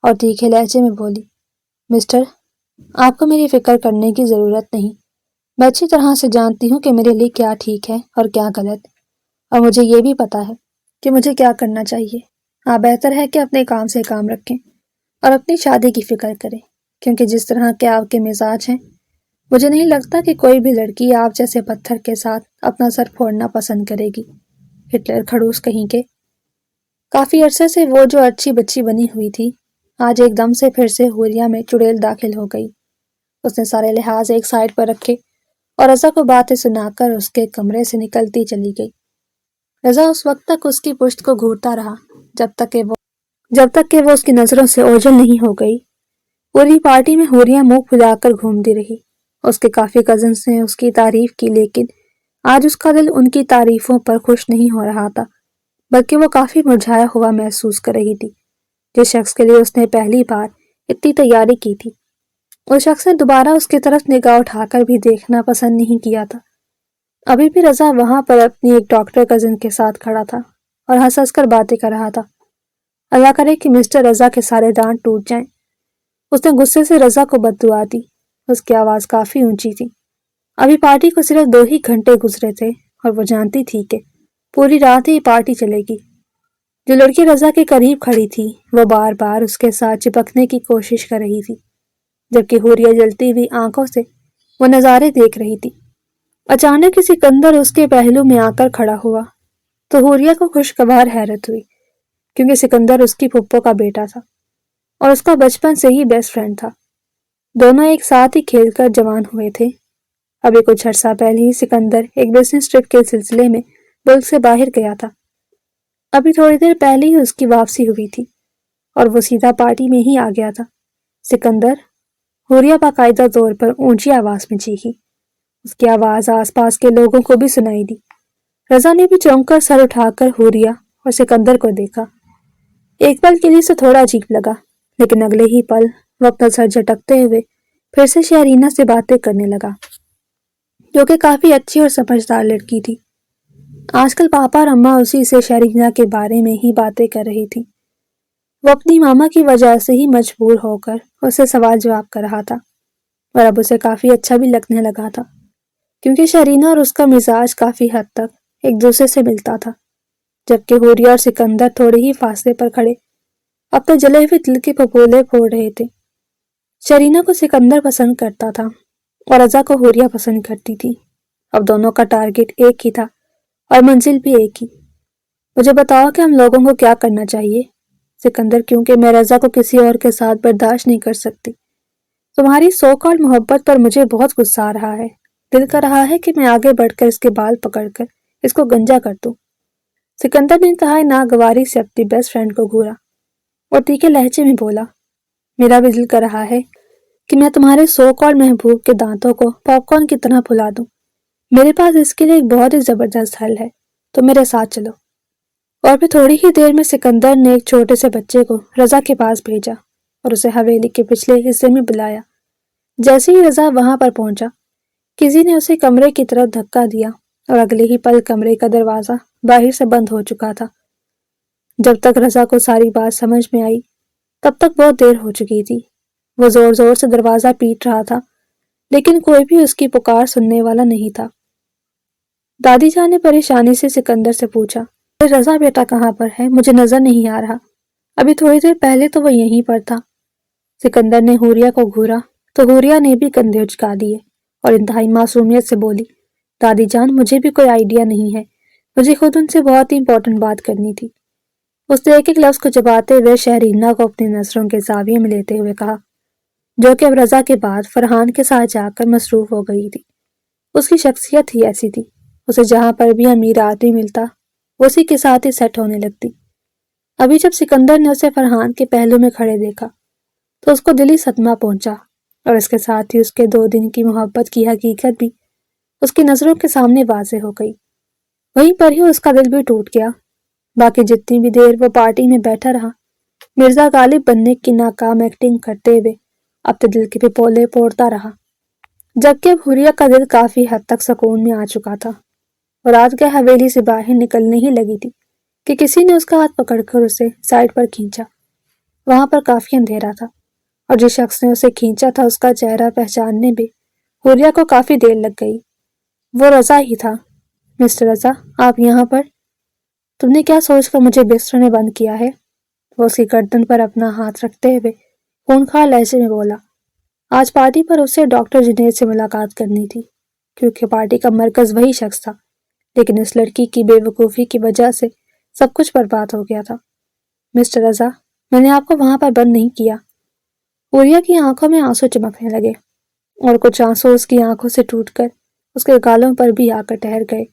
اور تیکھے لہجے میں بولی، مسٹر، آپ کو میری فکر کرنے کی ضرورت نہیں۔ میں اچھی طرح سے جانتی ہوں کہ میرے لیے کیا ٹھیک ہے اور کیا غلط، اور مجھے یہ بھی پتا ہے کہ مجھے کیا کرنا چاہیے۔ آپ بہتر ہے کہ اپنے کام سے کام رکھیں اور اپنی شادی کی فکر کریں، کیونکہ جس طرح کے آپ کے مزاج ہیں، مجھے نہیں لگتا کہ کوئی بھی لڑکی آپ جیسے پتھر کے ساتھ اپنا سر پھوڑنا پسند کرے گی۔ ہٹلر کھڑوس کہیں کے۔ کافی عرصے سے وہ جو اچھی بچی بنی ہوئی تھی، آج ایک دم سے پھر سے حوریہ میں چڑیل داخل ہو گئی۔ اس نے سارے لحاظ ایک سائڈ پر رکھے اور رضا کو باتیں سنا کر اس کے کمرے سے نکلتی چلی گئی۔ رضا اس وقت تک اس کی پشت کو گھورتا رہا جب تک کہ وہ اس کی نظروں سے اوجھل نہیں ہو گئی۔ پوری پارٹی میں حوریہ منہ پھلا کر گھومتی رہی۔ اس کے کافی کزنس نے اس کی تعریف کی، لیکن آج اس کا دل ان کی تعریفوں پر خوش نہیں ہو رہا تھا، بلکہ وہ کافی مرجھایا ہوا محسوس کر رہی تھی۔ جس شخص کے لیے اس نے پہلی بار اتنی تیاری کی تھی، اس شخص نے دوبارہ اس کی طرف نگاہ اٹھا کر بھی دیکھنا پسند نہیں کیا تھا۔ ابھی بھی رضا وہاں پر اپنی ایک ڈاکٹر کزن کے ساتھ کھڑا تھا اور ہنس ہنس کر باتیں کر رہا تھا۔ اللہ کرے کہ مسٹر رضا کے سارے دانت ٹوٹ جائیں۔ اس نے غصے سے رضا کو بد دعا دی۔ اس کی آواز کافی اونچی تھی۔ ابھی پارٹی کو صرف 2 ہی گھنٹے گزرے تھے اور وہ جانتی تھی کہ پوری رات ہی پارٹی چلے گی۔ جو لڑکی رضا کے قریب کھڑی تھی وہ بار بار اس کے ساتھ چپکنے کی کوشش کر رہی تھی، جبکہ حوریہ جلتی ہوئی آنکھوں سے وہ نظارے دیکھ رہی تھی۔ اچانک ہی سکندر اس کے پہلو میں آ کر کھڑا ہوا تو حوریہ کو خوشگوار حیرت ہوئی، کیونکہ سکندر اس کی پھپھو کا بیٹا تھا اور اس کا بچپن سے ہی بیسٹ فرینڈ تھا۔ دونوں ایک ساتھ ہی کھیل کر جوان ہوئے تھے۔ ابھی کچھ عرصہ پہلے ہی سکندر ایک بزنس ٹرپ کے سلسلے میں ملک سے باہر گیا تھا۔ ابھی تھوڑی دیر پہلے ہی اس کی واپسی ہوئی تھی اور وہ سیدھا پارٹی میں ہی آ گیا تھا۔ سکندر، حوریہ باقاعدہ طور پر اونچی آواز میں چیخی۔ اس کی آواز آس پاس کے لوگوں کو بھی سنائی دی۔ رضا نے بھی چونک کر سر اٹھا کر حوریہ اور سکندر کو دیکھا۔ ایک پل کے لیے اسے تھوڑا عجیب لگا، لیکن اگلے ہی پل وہ اپنا سر جھٹکتے ہوئے پھر سے شہرینہ سے باتیں کرنے لگا، جو کہ کافی اچھی اور سمجھدار لڑکی تھی۔ آج کل پاپا اور اماں اسی سے شہرینہ کے بارے میں ہی باتیں کر رہی تھی۔ وہ اپنی ماما کی وجہ سے ہی مجبور ہو کر اسے سوال جواب کر رہا تھا، اور اب اسے کافی اچھا بھی لگنے لگا تھا، کیونکہ شہرینہ اور اس کا مزاج کافی حد تک ایک دوسرے سے ملتا تھا۔ جبکہ حوریہ اور سکندر تھوڑے ہی فاصلے پر کھڑے اپنے جلے ہوئے دل کے پھپھولے پھوڑ رہے تھے۔ شہرینہ کو سکندر پسند کرتا تھا اور رضا کو حوریہ پسند کرتی تھی۔ اب دونوں کا ٹارگٹ ایک ہی تھا اور منزل بھی ایک ہی۔ مجھے بتاؤ کہ ہم لوگوں کو کیا کرنا چاہیے؟ سکندر، کیونکہ میں رضا کو کسی اور کے ساتھ برداشت نہیں کر سکتی۔ تمہاری سو کال محبت پر مجھے بہت غصہ آ رہا ہے۔ دل کر رہا ہے کہ میں آگے بڑھ کر اس کے بال پکڑ کر اس کو گنجا کر دوں۔ سکندر نے انتہائی ناگواری سے اپنی بیسٹ فرینڈ کو گھورا اور تیکھے لہجے میں بولا، میرا بھی دل کر رہا ہے کہ میں تمہارے سو کال محبوب کے دانتوں کو پاپ کارن کی طرح پھلا دوں۔ میرے پاس اس کے لیے ایک بہت ہی زبردست حل ہے، تو میرے ساتھ چلو۔ اور پھر تھوڑی ہی دیر میں سکندر نے ایک چھوٹے سے بچے کو رضا کے پاس بھیجا اور اسے حویلی کے پچھلے حصے میں بلایا۔ جیسے ہی رضا وہاں پر پہنچا، کسی نے اسے کمرے کی طرف دھکا دیا اور اگلے ہی پل کمرے کا دروازہ باہر سے بند ہو چکا تھا۔ جب تک رضا کو ساری بات سمجھ میں آئی تب تک بہت دیر ہو چکی تھی۔ وہ زور زور سے دروازہ پیٹ رہا تھا لیکن کوئی بھی اس کی پکار سننے والا نہیں تھا۔ دادی جان نے پریشانی سے سکندر سے پوچھا، رضا بیٹا کہاں پر ہے؟ مجھے نظر نہیں آ رہا، ابھی تھوڑی دیر پہلے تو وہ یہیں پر تھا۔ سکندر نے حوریہ کو گھورا تو حوریہ نے بھی کندھے اچکا دیے اور انتہائی معصومیت سے بولی، دادی جان مجھے بھی کوئی آئیڈیا نہیں ہے، مجھے خود ان سے بہت ہی امپورٹنٹ بات کرنی تھی۔ اس نے ایک ایک لفظ کو چباتے ہوئے شہرینہ کو اپنی نظروں کے زاویے میں لیتے ہوئے کہا، جو کہ اب رضا کے بعد فرحان کے ساتھ جا کر مصروف ہو گئی تھی۔ اس کی شخصیت ہی ایسی تھی، اسے جہاں پر بھی امیر آدمی ملتا وہ اسی کے ساتھ ہی سیٹ ہونے لگتی۔ ابھی جب سکندر نے اسے فرحان کے پہلو میں کھڑے دیکھا تو اس کو دلی صدمہ پہنچا اور اس کے ساتھ ہی اس کے 2 دن کی محبت کی حقیقت بھی اس کی نظروں کے سامنے واضح ہو گئی۔ وہیں پر ہی اس کا دل بھی ٹوٹ گیا۔ باقی جتنی بھی دیر وہ پارٹی میں بیٹھا رہا، مرزا غالب بننے کی ناکام ایکٹنگ کرتے ہوئے اپنے دل کے پپولے پھوڑتا رہا، جبکہ اب حوریہ کا دل کافی حد تک سکون میں آ چکا تھا اور رات گئے حویلی سے باہر نکلنے ہی لگی تھی کہ کسی نے اس کا ہاتھ پکڑ کر اسے سائڈ پر کھینچا۔ وہاں پر کافی اندھیرا تھا اور جس شخص نے اسے کھینچا تھا اس کا چہرہ پہچاننے میں حوریہ کو کافی دیر لگ گئی۔ وہ رضا ہی تھا۔ مسٹر رضا، آپ یہاں پر؟ تم نے کیا سوچ کر مجھے بستر میں بند کیا ہے؟ وہ اس کی گردن پر اپنا ہاتھ رکھتے ہوئے خونخوار لہجے میں بولا، آج پارٹی پر اسے ڈاکٹر جنید سے ملاقات کرنی تھی کیونکہ پارٹی کا مرکز وہی شخص تھا، لیکن اس لڑکی کی بے وقوفی کی وجہ سے سب کچھ برباد ہو گیا تھا۔ مسٹر رضا، میں نے آپ کو وہاں پر بند نہیں کیا۔ حوریہ کی آنکھوں میں آنسو چمکنے لگے اور کچھ آنسو اس کی آنکھوں سے ٹوٹ کر اس کے گالوں پر بھی آ کر ٹھہر گئے۔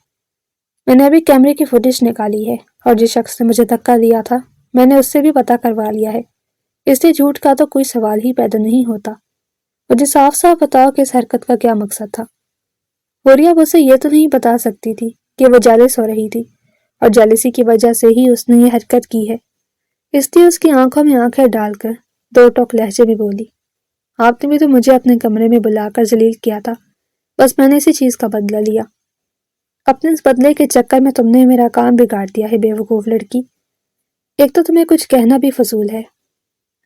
میں نے ابھی کیمرے کی فوٹیج نکالی ہے اور جس شخص نے مجھے دھکا دیا تھا میں نے اس سے بھی پتہ کروا لیا ہے، اس لیے جھوٹ کا تو کوئی سوال ہی پیدا نہیں ہوتا۔ مجھے صاف صاف بتاؤ کہ اس حرکت کا کیا مقصد تھا؟ حوریہ اسے یہ تو نہیں بتا سکتی تھی کہ وہ جالس ہو رہی تھی اور جالسی کی وجہ سے ہی اس نے یہ حرکت کی ہے، اس لیے اس کی آنکھوں میں آنکھیں ڈال کر 2 ٹوک لہجے میں بولی، آپ نے بھی تو مجھے اپنے کمرے میں بلا کر ذلیل کیا تھا، بس میں نے اسی چیز کا بدلہ لیا۔ اپنے اس بدلے کے چکر میں تم نے میرا کام بگاڑ دیا ہے بے وقوف لڑکی، ایک تو تمہیں کچھ کہنا بھی فضول ہے۔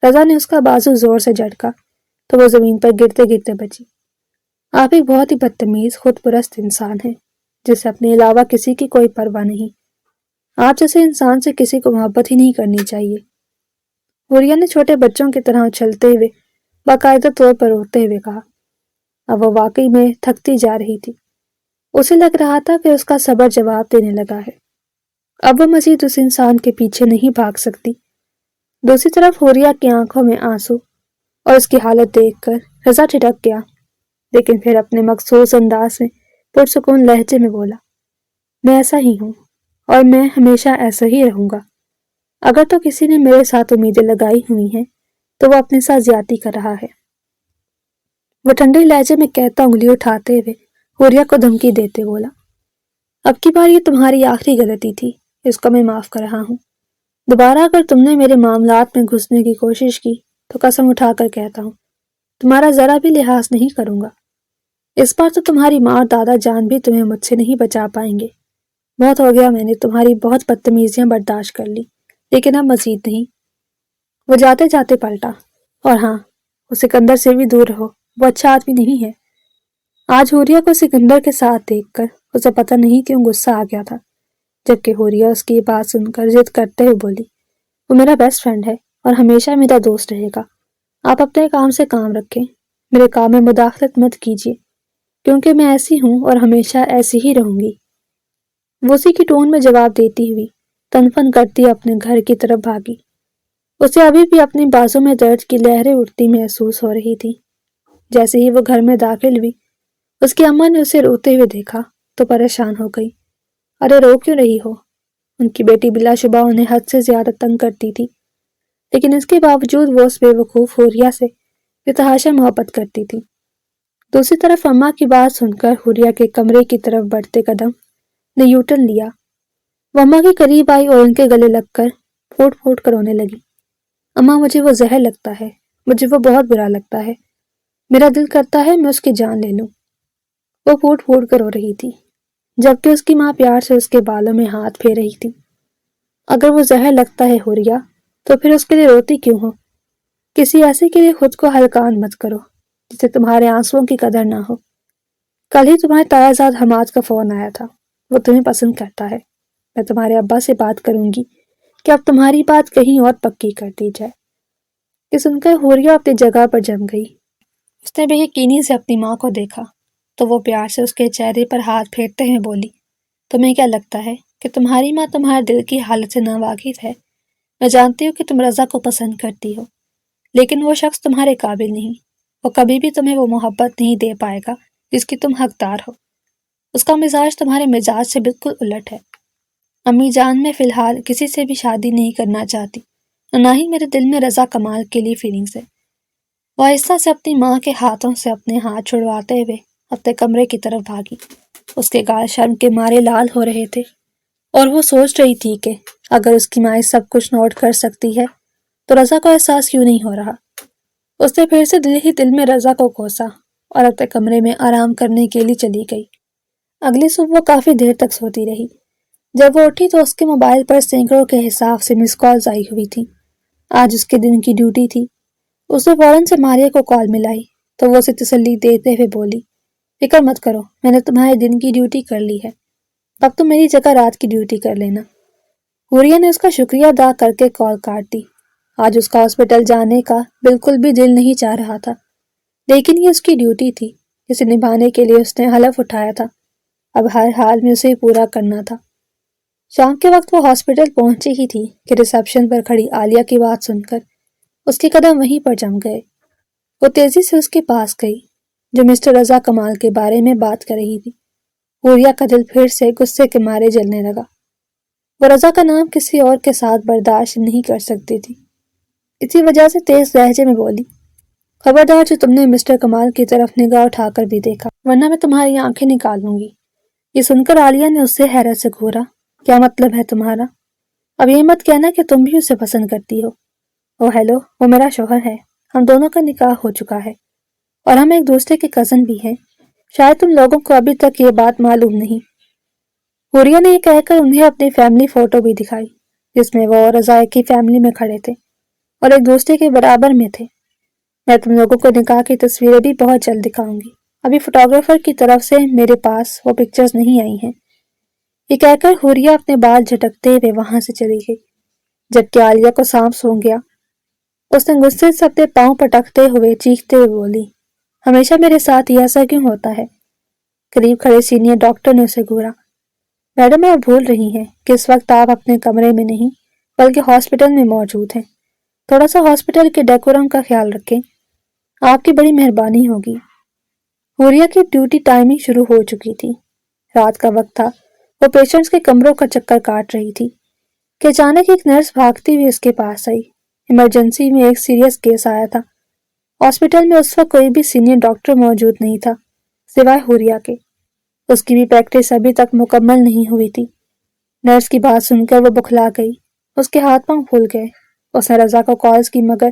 رضا نے اس کا بازو زور سے جھٹکا تو وہ زمین پر گرتے گرتے بچی۔ آپ ایک بہت ہی بدتمیز خود پرست انسان ہیں جسے اپنے علاوہ کسی کی کوئی پرواہ نہیں۔ آپ جیسے انسان سے کسی کو محبت ہی نہیں کرنی چاہیے۔ حوریہ نے چھوٹے بچوں کی طرح اچھلتے ہوئے باقاعدہ طور پر روتے ہوئے کہا۔ اب وہ واقعی میں تھکتی جا رہی تھی، اسے لگ رہا تھا کہ اس کا صبر جواب دینے لگا ہے، اب وہ مزید اس انسان کے پیچھے نہیں بھاگ سکتی۔ دوسری طرف حوریہ کی آنکھوں میں آنسو اور اس کی حالت دیکھ کر رضا ٹھٹک گیا، لیکن پھر اپنے مخصوص انداز میں پرسکون لہجے میں بولا، میں ایسا ہی ہوں اور میں ہمیشہ ایسا ہی رہوں گا۔ اگر تو کسی نے میرے ساتھ امیدیں لگائی ہوئی ہیں تو وہ اپنے ساتھ زیادتی کر رہا ہے۔ وہ ٹھنڈے لہجے میں کہتا انگلی اٹھاتے ہوئے حوریہ کو دھمکی دیتے بولا، اب کی بار یہ تمہاری آخری غلطی تھی، اس کو میں معاف کر رہا ہوں۔ دوبارہ اگر تم نے میرے معاملات میں گھسنے کی کوشش کی تو قسم اٹھا کر کہتا ہوں تمہارا ذرا بھی لحاظ نہیں کروں گا۔ اس بار تو تمہاری ماں اور دادا جان بھی تمہیں مجھ سے نہیں بچا پائیں گے۔ بہت ہو گیا، میں نے تمہاری بہت بدتمیزیاں برداشت کر لی، لیکن اب مزید نہیں۔ وہ جاتے جاتے پلٹا، اور ہاں، وہ سکندر سے بھی دور رہو، وہ اچھا آدمی نہیں ہے۔ آج حوریہ کو سکندر کے ساتھ دیکھ کر اسے پتہ نہیں کیوں غصہ آ گیا تھا، جبکہ حوریہ اس کی بات سن کر ضد کرتے ہوئے بولی، وہ میرا بیسٹ فرینڈ ہے اور ہمیشہ میرا دوست رہے گا۔ آپ اپنے کام سے کام رکھیں، میرے کام میں مداخلت مت کیجیے، کیونکہ میں ایسی ہوں اور ہمیشہ ایسی ہی رہوں گی۔ وہ اسی کی ٹون میں جواب دیتی ہوئی تنفن کرتی اپنے گھر کی طرف بھاگی۔ اسے ابھی بھی اپنے بازو میں درد کی لہریں اٹھتی محسوس ہو رہی تھی جیسے ہی وہ گھر میں داخل ہوئی اس کی اماں نے اسے روتے ہوئے دیکھا تو پریشان ہو گئی۔ ارے رو کیوں رہی ہو؟ ان کی بیٹی بلا شبہ انہیں حد سے زیادہ تنگ کرتی تھی، لیکن اس کے باوجود وہ اس بے وقوف حوریہ سے بے تحاشا محبت کرتی تھی۔ دوسری طرف اماں کی بات سن کر حوریہ کے کمرے کی طرف بڑھتے قدم نے یو ٹرن لیا۔ وہ اماں کے قریب آئی اور ان کے گلے لگ کر پھوٹ پھوٹ کر رونے لگی۔ اماں مجھے وہ زہر لگتا ہے، مجھے وہ بہت برا لگتا ہے، میرا دل کرتا ہے میں اس کی جان لے لوں۔ وہ پھوٹ پھوٹ کر رو رہی تھی، جبکہ اس کی ماں پیار سے اس کے بالوں میں ہاتھ پھیر رہی تھی۔ اگر وہ زہر لگتا ہے حوریہ تو پھر اس کے لیے روتی کیوں ہو؟ کسی ایسے کے لیے خود کو ہلکان مت کرو جسے تمہارے آنسوؤں کی قدر نہ ہو۔ کل ہی تمہارے تایا زاد حماد کا فون آیا تھا، وہ تمہیں پسند کرتا ہے۔ میں تمہارے ابا سے بات کروں گی کہ اب تمہاری بات کہیں اور پکی کر دی جائے۔ یہ سن کر حوریہ اپنی جگہ پر جم گئی۔ اس نے بے یقینی سے اپنی ماں کو دیکھا تو وہ پیار سے اس کے چہرے پر ہاتھ پھیرتے ہوئے بولی، تمہیں کیا لگتا ہے کہ تمہاری ماں تمہارے دل کی حالت سے ناواقف ہے؟ میں جانتی ہوں کہ تم رضا کو پسند کرتی ہو، لیکن وہ شخص تمہارے قابل نہیں۔ وہ کبھی بھی تمہیں وہ محبت نہیں دے پائے گا جس کی تم حقدار ہو۔ اس کا مزاج تمہارے مزاج سے بالکل الٹ ہے۔ امی جان میں فی الحال کسی سے بھی شادی نہیں کرنا چاہتی، اور نہ ہی میرے دل میں رضا کمال کے لیے فیلنگز ہے۔ وہ آہستہ سے اپنی ماں کے ہاتھوں سے اپنے ہاتھ چھڑواتے ہوئے اپنے کمرے کی طرف بھاگی۔ اس کے گال شرم کے مارے لال ہو رہے تھے، اور وہ سوچ رہی تھی کہ اگر اس کی ماں سب کچھ نوٹ کر سکتی ہے تو رضا کو احساس کیوں نہیں ہو رہا۔ اس نے پھر سے دل ہی دل میں رضا کو کوسا اور اپنے کمرے میں آرام کرنے کے لیے چلی گئی۔ اگلی صبح وہ کافی دیر تک سوتی رہی۔ جب وہ اٹھی تو اس کے موبائل پر سینکڑوں کے حساب سے مس کالز آئی ہوئی تھی۔ آج اس کے دن کی ڈیوٹی تھی۔ اس نے فوراً سے ماریہ کو کال ملائی تو وہ اسے تسلی دیتے ہوئے بولی، فکر مت کرو، میں نے تمہارے دن کی ڈیوٹی کر لی ہے، اب تم میری جگہ رات کی ڈیوٹی کر لینا۔ حوریہ نے اس کا شکریہ ادا کر کے کال کاٹ دی۔ آج اس کا ہاسپٹل جانے کا بالکل بھی دل نہیں چاہ رہا تھا، لیکن یہ اس کی ڈیوٹی تھی جسے نبھانے کے لیے اس نے حلف اٹھایا تھا۔ اب ہر حال میں اسے پورا کرنا تھا۔ شام کے وقت وہ ہاسپٹل پہنچی ہی تھی کہ ریسیپشن پر کھڑی عالیہ کی بات سن کر اس کے قدم وہیں پر جم گئے۔ وہ تیزی سے اس کے پاس گئی جو مسٹر رضا کمال کے بارے میں بات کر رہی تھی۔ حوریہ کا دل پھر سے غصے کے مارے جلنے لگا۔ وہ رضا کا نام کسی اور کے ساتھ برداشت نہیں کر سکتی تھی، اسی وجہ سے تیز لہجے میں بولی، خبردار جو تم نے مسٹر کمال کی طرف نگاہ اٹھا کر بھی دیکھا ورنہ میں تمہاری آنکھیں نکال لوں گی۔ یہ سن کر عالیہ نے اس سے حیرت سے گھورا، کیا مطلب ہے تمہارا؟ اب یہ مت کہنا کہ تم بھی اسے پسند کرتی ہو۔ او ہیلو، وہ میرا شوہر ہے، ہم دونوں کا نکاح ہو چکا ہے اور ہم ایک دوسرے کے کزن بھی ہیں، شاید تم لوگوں کو ابھی تک یہ بات معلوم نہیں۔ حوریہ نے یہ کہہ کر انہیں اپنی فیملی فوٹو بھی دکھائی جس میں وہ اور رضا ایک ہی فیملی میں کھڑے تھے اور ایک دوسرے کے برابر میں تھے۔ میں تم لوگوں کو نکاح کی تصویریں بھی بہت جلد دکھاؤں گی، ابھی فوٹوگرافر کی طرف سے میرے پاس وہ پکچرز نہیں آئی ہیں۔ یہ کہہ کر حوریہ اپنے بال جھٹکتے ہوئے وہاں سے چلی گئی، جبکہ عالیہ کو سانپ سونگ گیا۔ اس نے غصے سے اپنے پاؤں پٹکتے ہوئے چیختے ہوئے بولی، ہمیشہ میرے ساتھ یہ ایسا کیوں ہوتا ہے؟ قریب کھڑے سینئر ڈاکٹر نے اسے گھورا، میڈم آپ بھول رہی ہیں کہ اس وقت آپ اپنے کمرے میں نہیں بلکہ ہاسپٹل میں موجود ہیں، تھوڑا سا ہاسپٹل کے ڈیکورم کا خیال رکھیں، آپ کی بڑی مہربانی ہوگی۔ حوریہ کی ڈیوٹی ٹائمنگ شروع ہو چکی تھی، رات کا وقت تھا۔ وہ پیشنٹس کے کمروں کا چکر کاٹ رہی تھی کہ اچانک ایک نرس بھاگتی ہوئی اس کے پاس آئی۔ ایمرجنسی میں ایک سیریس کیس آیا تھا۔ ہاسپٹل میں اس وقت کوئی بھی سینئر ڈاکٹر موجود نہیں تھا سوائے حوریہ کے، اس کی بھی پریکٹس ابھی تک مکمل نہیں ہوئی تھی۔ نرس کی بات سن کر وہ بکھلا گئی، اس کے ہاتھ پاؤں پھول گئے۔ اس نے رضا کو کالز کی مگر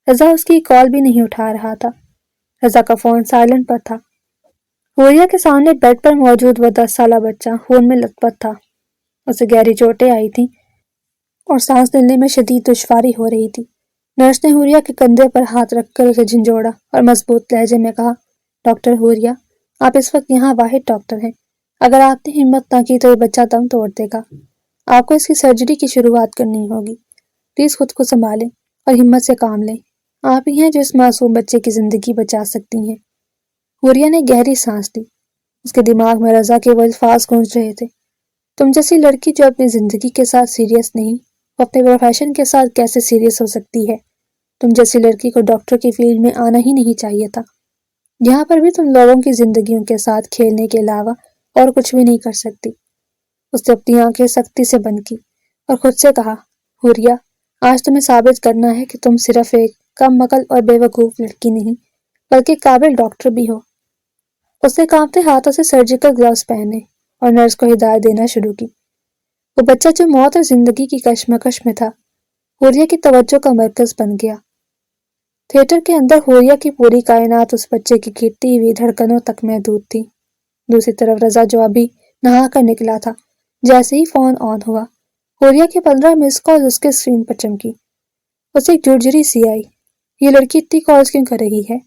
رضا اس کی کال بھی نہیں اٹھا رہا تھا۔ رضا کا فون سائلنٹ پر تھا۔ حوریہ کے سامنے بیڈ پر موجود وہ 10 سالہ بچہ خون میں لت پت تھا، اسے گہری چوٹیں آئی تھیں اور سانس لینے میں شدید دشواری ہو رہی تھی۔ نرس نے حوریہ کے کندھے پر ہاتھ رکھ کر اسے جھنجھوڑا اور مضبوط لہجے میں کہا، ڈاکٹر حوریہ، آپ اس وقت یہاں واحد ڈاکٹر ہیں، اگر آپ نے ہمت نہ کی تو یہ بچہ دم توڑ دے گا، آپ کو اس کی سرجری کی شروعات کرنی ہوگی، پلیز خود کو سنبھالیں اور ہمت سے کام لیں، آپ ہی ہیں جو اس معصوم بچے کی زندگی بچا سکتی ہیں۔ حوریہ نے گہری سانس لی، اس کے دماغ میں رضا کے وہ الفاظ گونج رہے تھے، تم جیسی لڑکی جو اپنی زندگی کے ساتھ سیریس نہیں، وہ اپنے پروفیشن کے ساتھ کیسے سیریس ہو سکتی ہے؟ تم جیسی لڑکی کو ڈاکٹر کی فیلڈ میں آنا ہی نہیں چاہیے تھا۔ یہاں پر بھی تم لوگوں کی زندگیوں کے ساتھ کھیلنے کے علاوہ اور کچھ بھی نہیں کر سکتی۔ اس نے اپنی آنکھیں سختی سے بند کی اور خود سے کہا، حوریہ، آج تمہیں ثابت کرنا ہے کہ تم صرف ایک کم عقل اور بے وقوف لڑکی نہیں بلکہ قابل ڈاکٹر بھی ہو۔ اس نے کانپتے ہاتھوں سے سرجیکل گلوز پہنے اور نرس کو ہدایت دینا شروع کی۔ وہ بچہ جو موت اور زندگی کی کشمکش میں تھا، حوریہ کی توجہ کا مرکز بن گیا۔ تھیٹر کے اندر حوریہ کی پوری کائنات اس بچے کی گرتی ہوئی دھڑکنوں تک محدود تھی۔ دوسری طرف رضا جو ابھی نہا کر نکلا تھا، جیسے ہی فون آن ہوا، حوریہ کے 15 مس کال اس کے اسکرین پر چمکی۔ اسے ایک جھرجھری سی آئی، یہ لڑکی اتنی کالز کیوں کر رہی ہے؟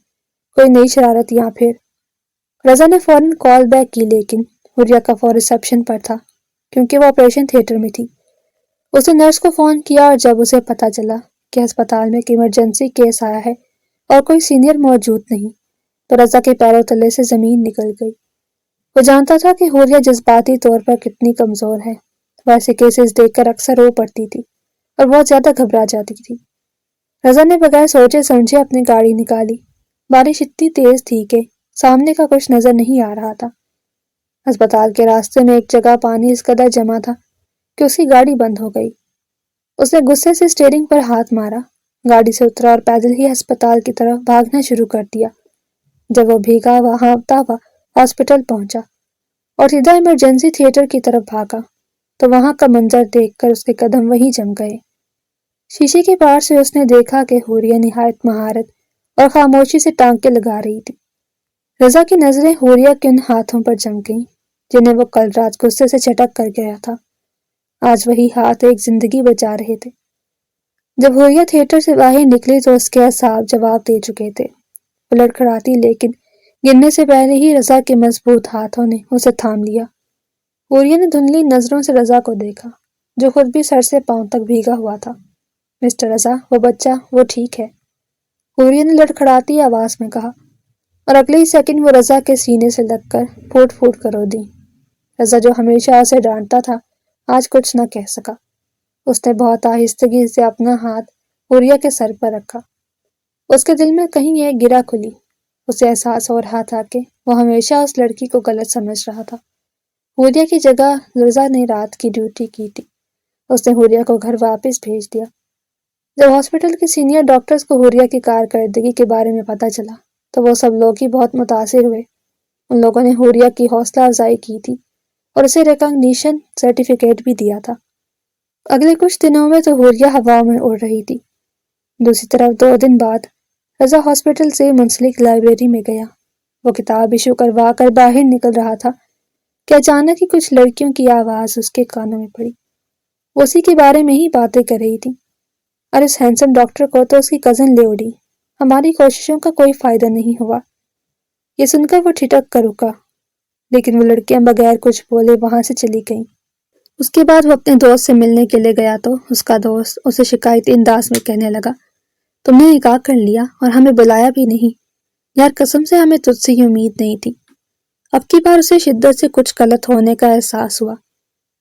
کوئی نئی شرارت یا پھر؟ رضا نے فوراً کال بیک کی، لیکن حوریہ کا فون ریسیپشن پر تھا کیونکہ وہ آپریشن تھیٹر میں تھی۔ اس نے نرس کو فون کیا اور جب اسے پتا چلا کہ ہسپتال میں ایک ایمرجنسی کیس آیا ہے اور کوئی سینئر موجود نہیں، تو رضا کے پیروں تلے سے زمین نکل گئی۔ وہ جانتا تھا کہ حوریہ جذباتی طور پر کتنی کمزور ہے۔ وہ ایسے کیسز دیکھ کر اکثر رو پڑتی تھی اور بہت زیادہ گھبرا جاتی تھی۔ رضا نے بغیر سوچے سمجھے اپنی گاڑی نکالی۔ بارش اتنی تیز تھی کہ سامنے کا کچھ نظر نہیں آ رہا تھا۔ ہسپتال کے راستے میں ایک جگہ پانی اس قدر جمع تھا کہ اس کی گاڑی بند ہو گئی۔ اس نے غصے سے اسٹیئرنگ پر ہاتھ مارا، گاڑی سے اترا اور پیدل ہی ہسپتال کی طرف بھاگنا شروع کر دیا۔ جب وہ بھیگا ہوا ہانپتا ہوا ہاسپٹل پہنچا اور سیدھا ایمرجنسی تھیٹر کی طرف بھاگا تو وہاں کا منظر دیکھ کر اس کے قدم وہیں جم گئے۔ شیشے کے پار سے اس نے دیکھا کہ حوریہ نہایت مہارت اور خاموشی سے ٹانکے لگا رہی تھی۔ رضا کی نظریں حوریہ کے ان ہاتھوں پر جم گئیں جنہیں وہ کل رات غصے سے چٹک کر گیا تھا۔ آج وہی ہاتھ ایک زندگی بچا رہے تھے۔ جب حوریہ تھیٹر سے باہر نکلی تو اس کے اعصاب جواب دے چکے تھے۔ وہ لڑکھڑاتی لیکن گرنے سے پہلے ہی رضا کے مضبوط ہاتھوں نے اسے تھام لیا۔ حوریہ نے دھندلی نظروں سے رضا کو دیکھا جو خود بھی سر سے پاؤں تک بھیگا ہوا تھا۔ مسٹر رضا، وہ بچہ، وہ ٹھیک ہے؟ حوریہ نے لڑکھڑاتی آواز میں کہا، اور اگلے ہی سیکنڈ وہ رضا کے سینے سے لگ کر پھوٹ پھوٹ کر رو دی۔ رضا جو ہمیشہ اسے ڈانٹتا تھا، آج کچھ نہ کہہ سکا۔ اس نے بہت آہستگی سے اپنا ہاتھ حوریہ کے سر پر رکھا۔ اس کے دل میں کہیں ایک گرہ کھلی۔ اسے احساس ہو رہا تھا کہ وہ ہمیشہ اس لڑکی کو غلط سمجھ رہا تھا۔ حوریہ کی جگہ رضا نے رات کی ڈیوٹی کی تھی۔ اس نے حوریہ کو گھر واپس بھیج دیا۔ جب ہاسپٹل کے سینئر ڈاکٹرز کو حوریہ کی کارکردگی کے بارے میں پتہ چلا تو وہ سب لوگ ہی بہت متاثر ہوئے۔ ان لوگوں نے حوریہ کی حوصلہ افزائی کی تھی اور اسے ریکگنیشن سرٹیفکیٹ بھی دیا تھا۔ اگلے کچھ دنوں میں تو حوریہ ہوا میں اڑ رہی تھی۔ دوسری طرف 2 دن بعد رضا ہاسپٹل سے منسلک لائبریری میں گیا۔ وہ کتاب ایشو کروا کر باہر نکل رہا تھا کہ اچانک ہی کچھ لڑکیوں کی آواز اس کے کانوں میں پڑی۔ وہ اسی کے بارے میں ہی باتیں کر رہی تھی۔ اور اس ہینڈسم ڈاکٹر کو تو اس کی کزن لے اڑی۔ ہماری کوششوں کا کوئی فائدہ نہیں ہوا۔ یہ سن کر وہ ٹھٹک کر رکا، لیکن وہ لڑکیاں بغیر کچھ بولے وہاں سے چلی گئیں۔ اس کے بعد وہ اپنے دوست سے ملنے کے لیے گیا تو اس کا دوست اسے شکایتی انداز میں کہنے لگا، تم نے نکاح کر لیا اور ہمیں بلایا بھی نہیں؟ یار قسم سے ہمیں تجھ سے ہی امید نہیں تھی۔ اب کی بار اسے شدت سے کچھ غلط ہونے کا احساس ہوا۔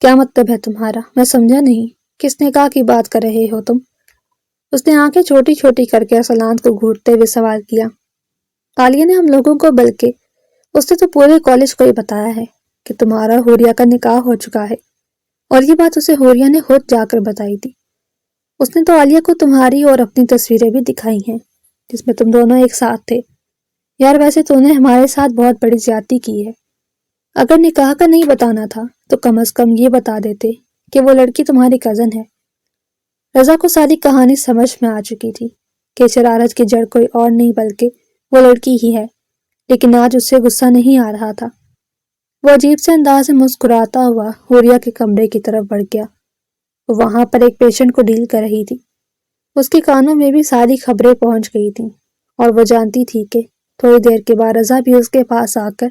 کیا مطلب ہے تمہارا؟ میں سمجھا نہیں، کس نکاح کی بات کر رہے ہو تم؟ اس نے آنکھیں چھوٹی چھوٹی کر کے سلانت کو گھورتے ہوئے سوال کیا۔ عالیہ نے ہم لوگوں کو، بلکہ اس نے تو پورے کالج کو ہی بتایا ہے کہ تمہارا حوریہ کا نکاح ہو چکا ہے، اور یہ بات اسے حوریہ نے خود جا کر بتائی تھی۔ اس نے تو عالیہ کو تمہاری اور اپنی تصویریں بھی دکھائی ہیں جس میں تم دونوں ایک ساتھ تھے۔ یار ویسے تو نے ہمارے ساتھ بہت بڑی زیادتی کی ہے۔ اگر نکاح کا نہیں بتانا تھا تو کم از کم یہ بتا دیتے کہ وہ لڑکی تمہاری کزن ہے۔ رضا کو ساری کہانی سمجھ میں آ چکی تھی کہ شرارت کی جڑ کوئی اور نہیں بلکہ وہ لڑکی ہی ہے، لیکن آج اس سے غصہ نہیں آ رہا تھا۔ وہ عجیب سے انداز میں مسکراتا ہوا حوریہ کے کمرے کی طرف بڑھ گیا۔ وہ وہاں پر ایک پیشنٹ کو ڈیل کر رہی تھی۔ اس کے کانوں میں بھی ساری خبریں پہنچ گئی تھیں اور وہ جانتی تھی کہ تھوڑی دیر کے بعد رضا بھی اس کے پاس آ کر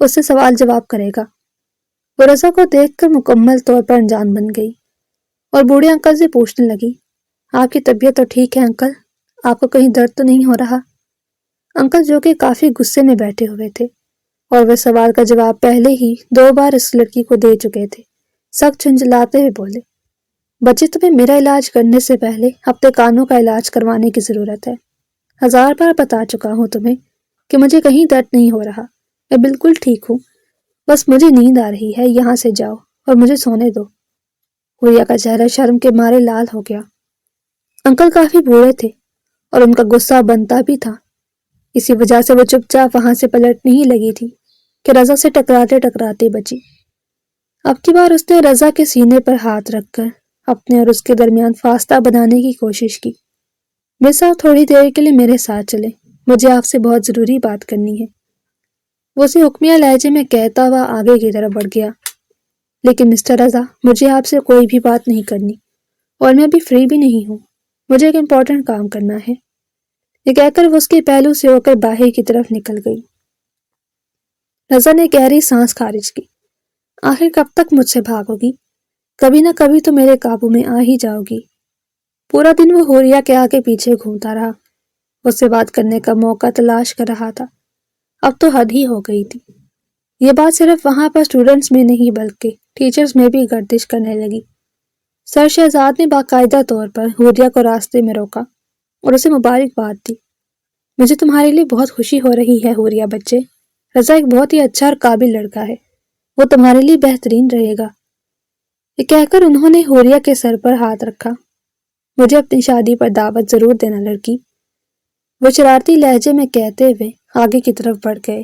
اس سے سوال جواب کرے گا۔ وہ رضا کو دیکھ کر مکمل طور پر انجان بن گئی اور بوڑھے انکل سے پوچھنے لگی، آپ کی طبیعت تو ٹھیک ہے انکل؟ آپ کو کہیں درد تو نہیں ہو رہا؟ انکل جو کہ کافی غصے میں بیٹھے ہوئے تھے اور وہ سوال کا جواب پہلے ہی 2 بار اس لڑکی کو دے چکے تھے، سخت جھنجھلاتے ہوئے بولے، بچے تمہیں میرا علاج کرنے سے پہلے اپنے کانوں کا علاج کروانے کی ضرورت ہے۔ 1000 بار بتا چکا ہوں تمہیں کہ مجھے کہیں درد نہیں ہو رہا، میں بالکل ٹھیک ہوں، بس مجھے نیند آ رہی ہے، یہاں سے جاؤ اور مجھے سونے دو۔ حوریہ کا چہرہ شرم کے مارے لال ہو گیا۔ انکل کافی بوڑھے تھے اور ان کا غصہ بنتا بھی تھا، اسی وجہ سے وہ چپ چاپ وہاں سے پلٹنے ہی لگی تھی کہ رضا سے ٹکراتے ٹکراتے بچی۔ اب کی بار اس نے رضا کے سینے پر ہاتھ رکھ کر اپنے اور اس کے درمیان فاصلہ بنانے کی کوشش کی۔ بس آپ تھوڑی دیر کے لیے میرے ساتھ چلیں، مجھے آپ سے بہت ضروری بات کرنی ہے، وہ اسے حکمیہ لہجے میں کہتا ہوا آگے کی طرف بڑھ گیا۔ لیکن مسٹر رضا، مجھے آپ سے کوئی بھی بات نہیں کرنی، اور میں ابھی فری بھی نہیں ہوں، مجھے ایک امپورٹنٹ کام کرنا ہے۔ یہ کہہ کر وہ اس کے پہلو سے ہو کر باہر کی طرف نکل گئی۔ رضا نے گہری سانس خارج کی۔ آخر کب تک مجھ سے بھاگو گی؟ کبھی نہ کبھی تو میرے قابو میں آ ہی جاؤ گی۔ پورا دن وہ حوریہ کے آگے پیچھے گھومتا رہا، اس سے بات کرنے کا موقع تلاش کر رہا تھا۔ اب تو حد ہی ہو گئی تھی۔ یہ بات صرف وہاں پر اسٹوڈنٹس میں نہیں بلکہ ٹیچرز میں بھی گردش کرنے لگی۔ سر شہزاد نے باقاعدہ طور پر حوریہ کو راستے میں روکا اور اسے مبارکباد دی۔ مجھے تمہارے لیے بہت خوشی ہو رہی ہے حوریہ بچے، رضا ایک بہت ہی اچھا اور قابل لڑکا ہے، وہ تمہارے لیے بہترین رہے گا۔ یہ کہہ کر انہوں نے حوریہ کے سر پر ہاتھ رکھا۔ مجھے اپنی شادی پر دعوت ضرور دینا لڑکی، وہ شرارتی لہجے میں کہتے ہوئے آگے کی طرف بڑھ گئے،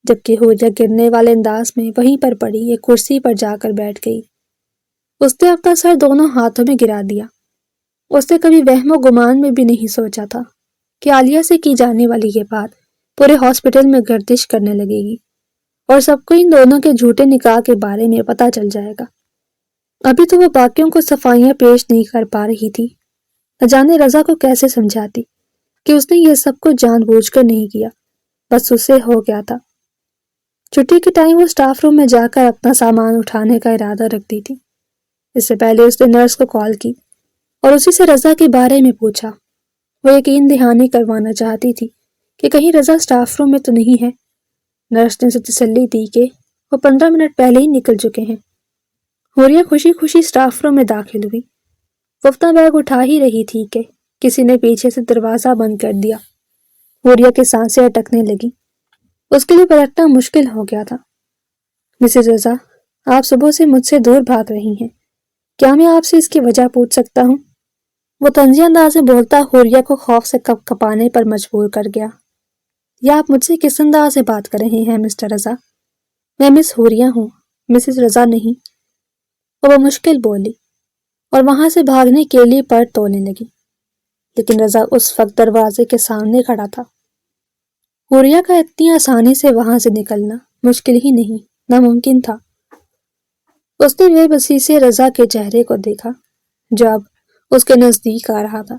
جبکہ حوریہ گرنے والے انداز میں وہیں پر پڑی ایک کرسی پر جا کر بیٹھ گئی۔ اس نے اپنا سر دونوں ہاتھوں میں گرا دیا۔ اس نے کبھی وہم و گمان میں بھی نہیں سوچا تھا کہ عالیہ سے کی جانے والی یہ بات پورے ہاسپٹل میں گردش کرنے لگے گی اور سب کو ان دونوں کے جھوٹے نکاح کے بارے میں پتہ چل جائے گا۔ ابھی تو وہ باقیوں کو صفائیاں پیش نہیں کر پا رہی تھی، نہ جانے رضا کو کیسے سمجھاتی کہ اس نے یہ سب کچھ جان بوجھ کر نہیں کیا، بس اسے ہو گیا تھا۔ چھٹی کے ٹائم وہ اسٹاف روم میں جا کر اپنا سامان اٹھانے کا ارادہ رکھتی تھی۔ اس سے پہلے اس نے نرس کو کال کی اور اسی سے رضا کے بارے میں پوچھا۔ وہ یقین دہانی کروانا چاہتی تھی کہ کہیں رضا اسٹاف روم میں تو نہیں ہے۔ نرس نے اسے تسلی دی کہ وہ 15 منٹ پہلے ہی نکل چکے ہیں۔ حوریہ خوشی خوشی اسٹاف روم میں داخل ہوئی۔ وہ اپنا بیگ اٹھا ہی رہی تھی کہ کسی نے پیچھے سے دروازہ بند کر دیا۔ حوریہ کی سانسیں اٹکنے لگی، اس کے لیے پلٹنا مشکل ہو گیا تھا۔ مسز رضا، آپ صبح سے مجھ سے دور بھاگ رہی ہیں، کیا میں آپ سے اس کی وجہ پوچھ سکتا ہوں؟ وہ طنزی انداز میں بولتا حوریہ کو خوف سے کپ کپانے پر مجبور کر گیا۔ یا آپ مجھ سے کس انداز سے بات کر رہے ہیں مسٹر رضا؟ میں مس حوریہ ہوں، مسز رضا نہیں، وہ مشکل بولی اور وہاں سے بھاگنے کے لیے پر تولنے لگی، لیکن رضا اس وقت دروازے کے سامنے کھڑا تھا۔ حوریہ کا اتنی آسانی سے وہاں سے نکلنا مشکل ہی نہیں، ناممکن تھا۔ اس نے بے بسی سے رضا کے چہرے کو دیکھا جو اب اس کے نزدیک آ رہا تھا۔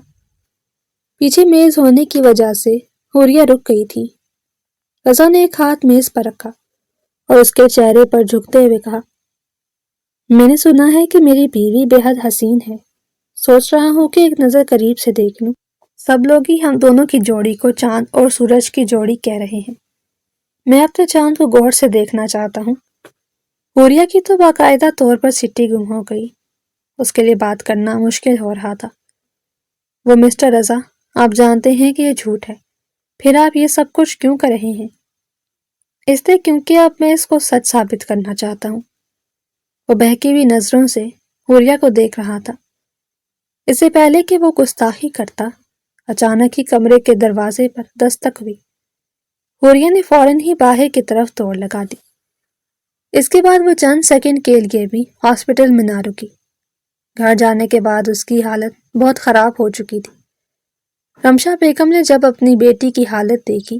پیچھے میز ہونے کی وجہ سے حوریہ رک گئی تھی۔ رضا نے ایک ہاتھ میز پر رکھا اور اس کے چہرے پر جھکتے ہوئے کہا، میں نے سنا ہے کہ میری بیوی بے حد حسین ہے، سوچ رہا ہوں کہ ایک نظر قریب سے دیکھ لوں۔ سب لوگ ہی ہم دونوں کی جوڑی کو چاند اور سورج کی جوڑی کہہ رہے ہیں، میں اپنے چاند کو غور سے دیکھنا چاہتا ہوں۔ حوریہ کی تو باقاعدہ طور پر سٹی گم ہو گئی، اس کے لیے بات کرنا مشکل ہو رہا تھا۔ وہ مسٹر رضا، آپ جانتے ہیں کہ یہ جھوٹ ہے، پھر آپ یہ سب کچھ کیوں کر رہے ہیں؟ اس لیے کیونکہ اب میں اس کو سچ ثابت کرنا چاہتا ہوں۔ وہ بہکی ہوئی نظروں سے حوریہ کو دیکھ رہا تھا۔ اس سے پہلے کہ وہ گستاخی کرتا، اچانک ہی کمرے کے دروازے پر دستک ہوئی۔ حوریہ نے فوراً ہی باہر کی طرف دوڑ لگا دی۔ اس کے بعد وہ چند سیکنڈ کے لیے بھی ہاسپٹل میں نہ رکی۔ گھر جانے کے بعد اس کی حالت بہت خراب ہو چکی تھی۔ رمشا بیگم نے جب اپنی بیٹی کی حالت دیکھی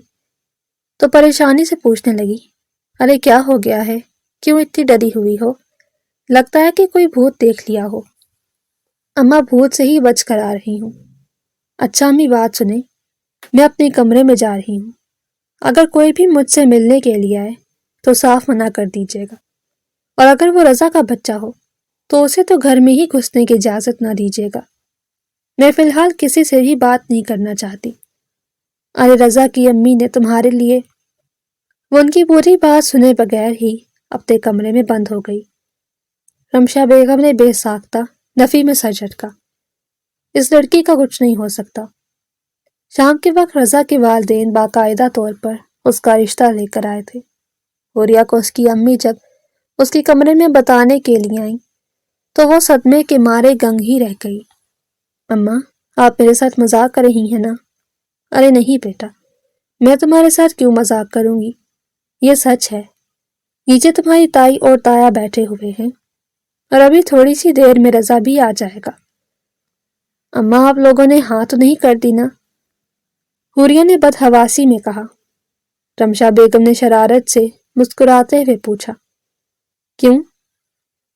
تو پریشانی سے پوچھنے لگی، ارے کیا ہو گیا ہے؟ کیوں اتنی ڈری ہوئی ہو؟ لگتا ہے کہ کوئی بھوت دیکھ لیا ہو۔ اماں بھوت سے ہی بچ کر آ رہی ہوں۔ اچھا امی بات سنیں، میں اپنے کمرے میں جا رہی ہوں، اگر کوئی بھی مجھ سے ملنے کے لیے آئے تو صاف منع کر دیجیے گا، اور اگر وہ رضا کا بچہ ہو تو اسے تو گھر میں ہی گھسنے کی اجازت نہ دیجیے گا۔ میں فی الحال کسی سے بھی بات نہیں کرنا چاہتی۔ ارے رضا کی امی نے تمہارے لیے… وہ ان کی پوری بات سنے بغیر ہی اپنے کمرے میں بند ہو گئی۔ رمشا بیگم نے بے ساختہ نفی میں سر جھٹکا، اس لڑکی کا کچھ نہیں ہو سکتا۔ شام کے وقت رضا کے والدین باقاعدہ طور پر اس کا رشتہ لے کر آئے تھے۔ حوریہ کو اس کی امی جب اس کے کمرے میں بتانے کے لیے آئیں تو وہ صدمے کے مارے گنگ ہی رہ گئی۔ اماں، آپ میرے ساتھ مذاق کر رہی ہیں نا؟ ارے نہیں بیٹا، میں تمہارے ساتھ کیوں مذاق کروں گی؟ یہ سچ ہے۔ نیچے تمہاری تائی اور تایا بیٹھے ہوئے ہیں اور ابھی تھوڑی سی دیر میں رضا بھی آ جائے گا۔ اماں، آپ لوگوں نے ہاں تو نہیں کر دی نا؟ حوریہ نے بدحواسی میں کہا۔ رمشا بیگم نے شرارت سے مسکراتے ہوئے پوچھا، کیوں؟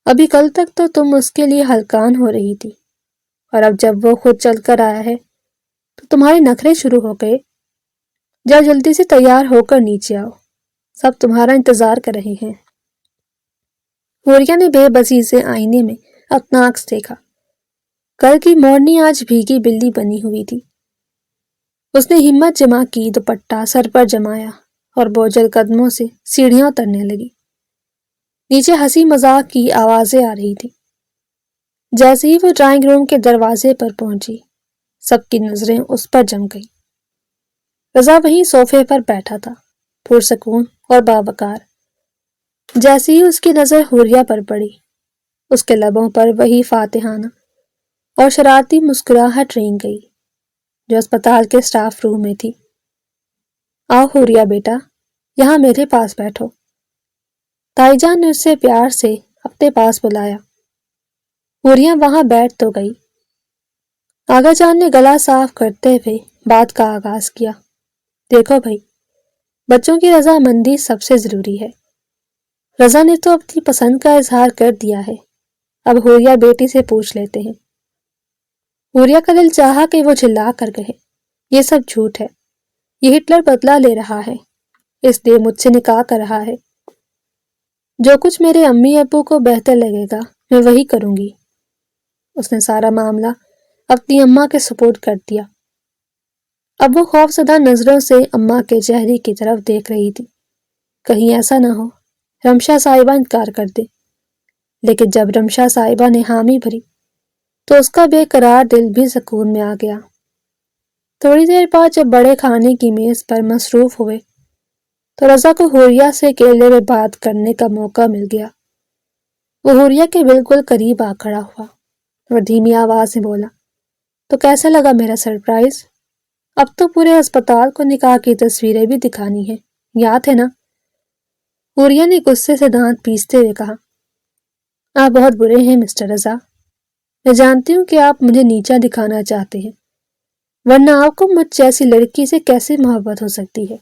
ابھی کل تک تو تم اس کے لیے ہلکان ہو رہی تھی، اور اب جب وہ خود چل کر آیا ہے تو تمہارے نخرے شروع ہو گئے۔ جاؤ جلدی سے تیار ہو کر نیچے آؤ، سب تمہارا انتظار کر رہے ہیں۔ حوریہ نے بے بسی سے آئینے میں اپنا عکس دیکھا۔ کل کی مورنی آج بھیگی بلی بنی ہوئی تھی۔ اس نے ہمت جمع کی، دوپٹہ سر پر جمایا اور بوجھل قدموں سے سیڑھیاں اترنے لگی۔ نیچے ہنسی مذاق کی آوازیں آ رہی تھی۔ جیسے ہی وہ ڈرائنگ روم کے دروازے پر پہنچی، سب کی نظریں اس پر جم گئی۔ رضا وہیں صوفے پر بیٹھا تھا، پرسکون اور باوقار۔ جیسے ہی اس کی نظر حوریہ پر پڑی، اس کے لبوں پر وہی فاتحانہ اور شرارتی مسکراہٹ رینگ گئی جو اسپتال کے سٹاف روم میں تھی۔ آؤ حوریہ بیٹا، یہاں میرے پاس بیٹھو۔ تائی جان نے اسے پیار سے اپنے پاس بلایا۔ حوریہ وہاں بیٹھ تو گئی۔ آغا جان نے گلا صاف کرتے ہوئے بات کا آغاز کیا۔ دیکھو بھائی، بچوں کی رضامندی سب سے ضروری ہے۔ رضا نے تو اپنی پسند کا اظہار کر دیا ہے، اب حوریہ بیٹی سے پوچھ لیتے ہیں۔ حوریہ کا دل چاہا کہ وہ چلا کر کہے، یہ سب جھوٹ ہے، یہ ہٹلر بدلہ لے رہا ہے، اس لیے مجھ سے نکاح کر رہا ہے۔ جو کچھ میرے امی ابو کو بہتر لگے گا میں وہی کروں گی۔ اس نے سارا معاملہ اپنی اماں کے سپرد کر دیا۔ اب وہ خوفزدہ نظروں سے اماں کے چہرے کی طرف دیکھ رہی تھی، کہیں ایسا نہ ہو رمشا صاحبہ انکار کر دے۔ لیکن جب رمشا صاحبہ نے حامی بھری تو اس کا بے قرار دل بھی سکون میں آ گیا۔ تھوڑی دیر بعد جب بڑے کھانے کی میز پر مصروف ہوئے تو رضا کو حوریہ سے اکیلے میں بات کرنے کا موقع مل گیا۔ وہ حوریہ کے بالکل قریب آ کھڑا ہوا اور دھیمی آواز میں بولا، تو کیسا لگا میرا سرپرائز؟ اب تو پورے ہسپتال کو نکاح کی تصویریں بھی دکھانی ہے، یاد ہے نا؟ حوریہ نے غصے سے دانت پیستے ہوئے کہا، آپ بہت برے ہیں مسٹر رضا، میں جانتی ہوں کہ آپ مجھے نیچا دکھانا چاہتے ہیں، ورنہ آپ کو مجھ جیسی لڑکی سے کیسے محبت ہو سکتی ہے؟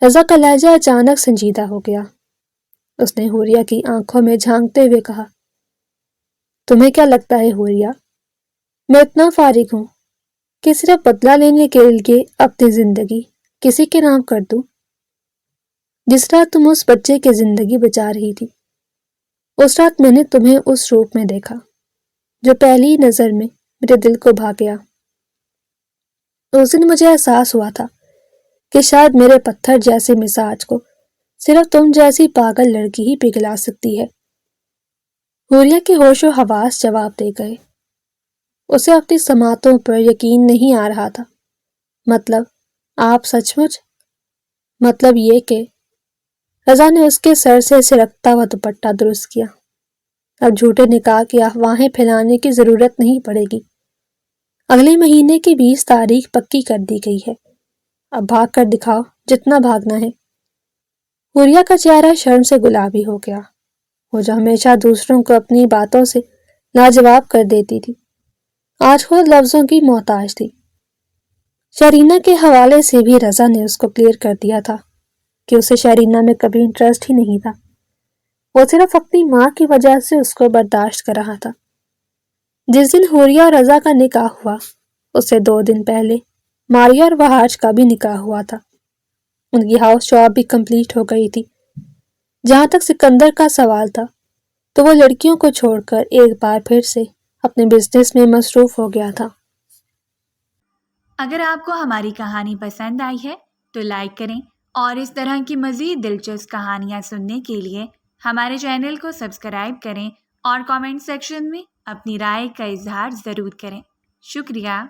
رضا کا لہجہ اچانک سنجیدہ ہو گیا۔ اس نے حوریہ کی آنکھوں میں جھانکتے ہوئے کہا، تمہیں کیا لگتا ہے حوریہ، میں اتنا فارغ ہوں کہ صرف بدلہ لینے کے لیے اپنی زندگی کسی کے نام کر دوں؟ جس رات تم اس بچے کی زندگی بچا رہی تھی، اس رات میں نے تمہیں اس روپ میں دیکھا جو پہلی نظر میں میرے دل کو بھا گیا۔ اس دن مجھے احساس ہوا تھا کہ شاید میرے پتھر جیسے مزاج کو صرف تم جیسی پاگل لڑکی ہی پگھلا سکتی ہے۔ حوریہ کے ہوش و حواس جواب دے گئے۔ اسے اپنی سماعتوں پر یقین نہیں آ رہا تھا۔ مطلب، آپ سچ مچ؟ مطلب یہ کہ رضا نے اس کے سر سے سرکتا ہوا دوپٹہ درست کیا۔ اب جھوٹے نکاح کی افواہیں پھیلانے کی ضرورت نہیں پڑے گی۔ اگلے مہینے کی 20 تاریخ پکی کر دی گئی ہے، اب بھاگ کر دکھاؤ جتنا بھاگنا ہے۔ حوریہ کا چہرہ شرم سے گلابی ہو گیا۔ وہ جو ہمیشہ دوسروں کو اپنی باتوں سے لاجواب کر دیتی تھی، آج خود لفظوں کی محتاج تھی۔ شرینہ کے حوالے سے بھی رضا نے اس کو کلیئر کر دیا تھا کہ اسے شرینہ میں کبھی انٹرسٹ ہی نہیں تھا، وہ صرف اپنی ماں کی وجہ سے اس کو برداشت کر رہا تھا۔ جس دن حوریہ اور رضا کا نکاح ہوا، اس سے 2 دن پہلے ماریا اور وہاج کا بھی نکاح ہوا تھا۔ ان کی ہاؤس جاب بھی کمپلیٹ ہو گئی تھی۔ جہاں تک سکندر کا سوال تھا تو وہ لڑکیوں کو چھوڑ کر ایک بار پھر سے اپنے بزنس میں مصروف ہو گیا تھا۔ اگر آپ کو ہماری کہانی پسند آئی ہے تو لائک کریں، اور اس طرح کی مزید دلچسپ کہانیاں سننے کے لیے ہمارے چینل کو سبسکرائب کریں اور کامنٹ سیکشن میں اپنی رائے کا اظہار ضرور کریں۔ شکریہ۔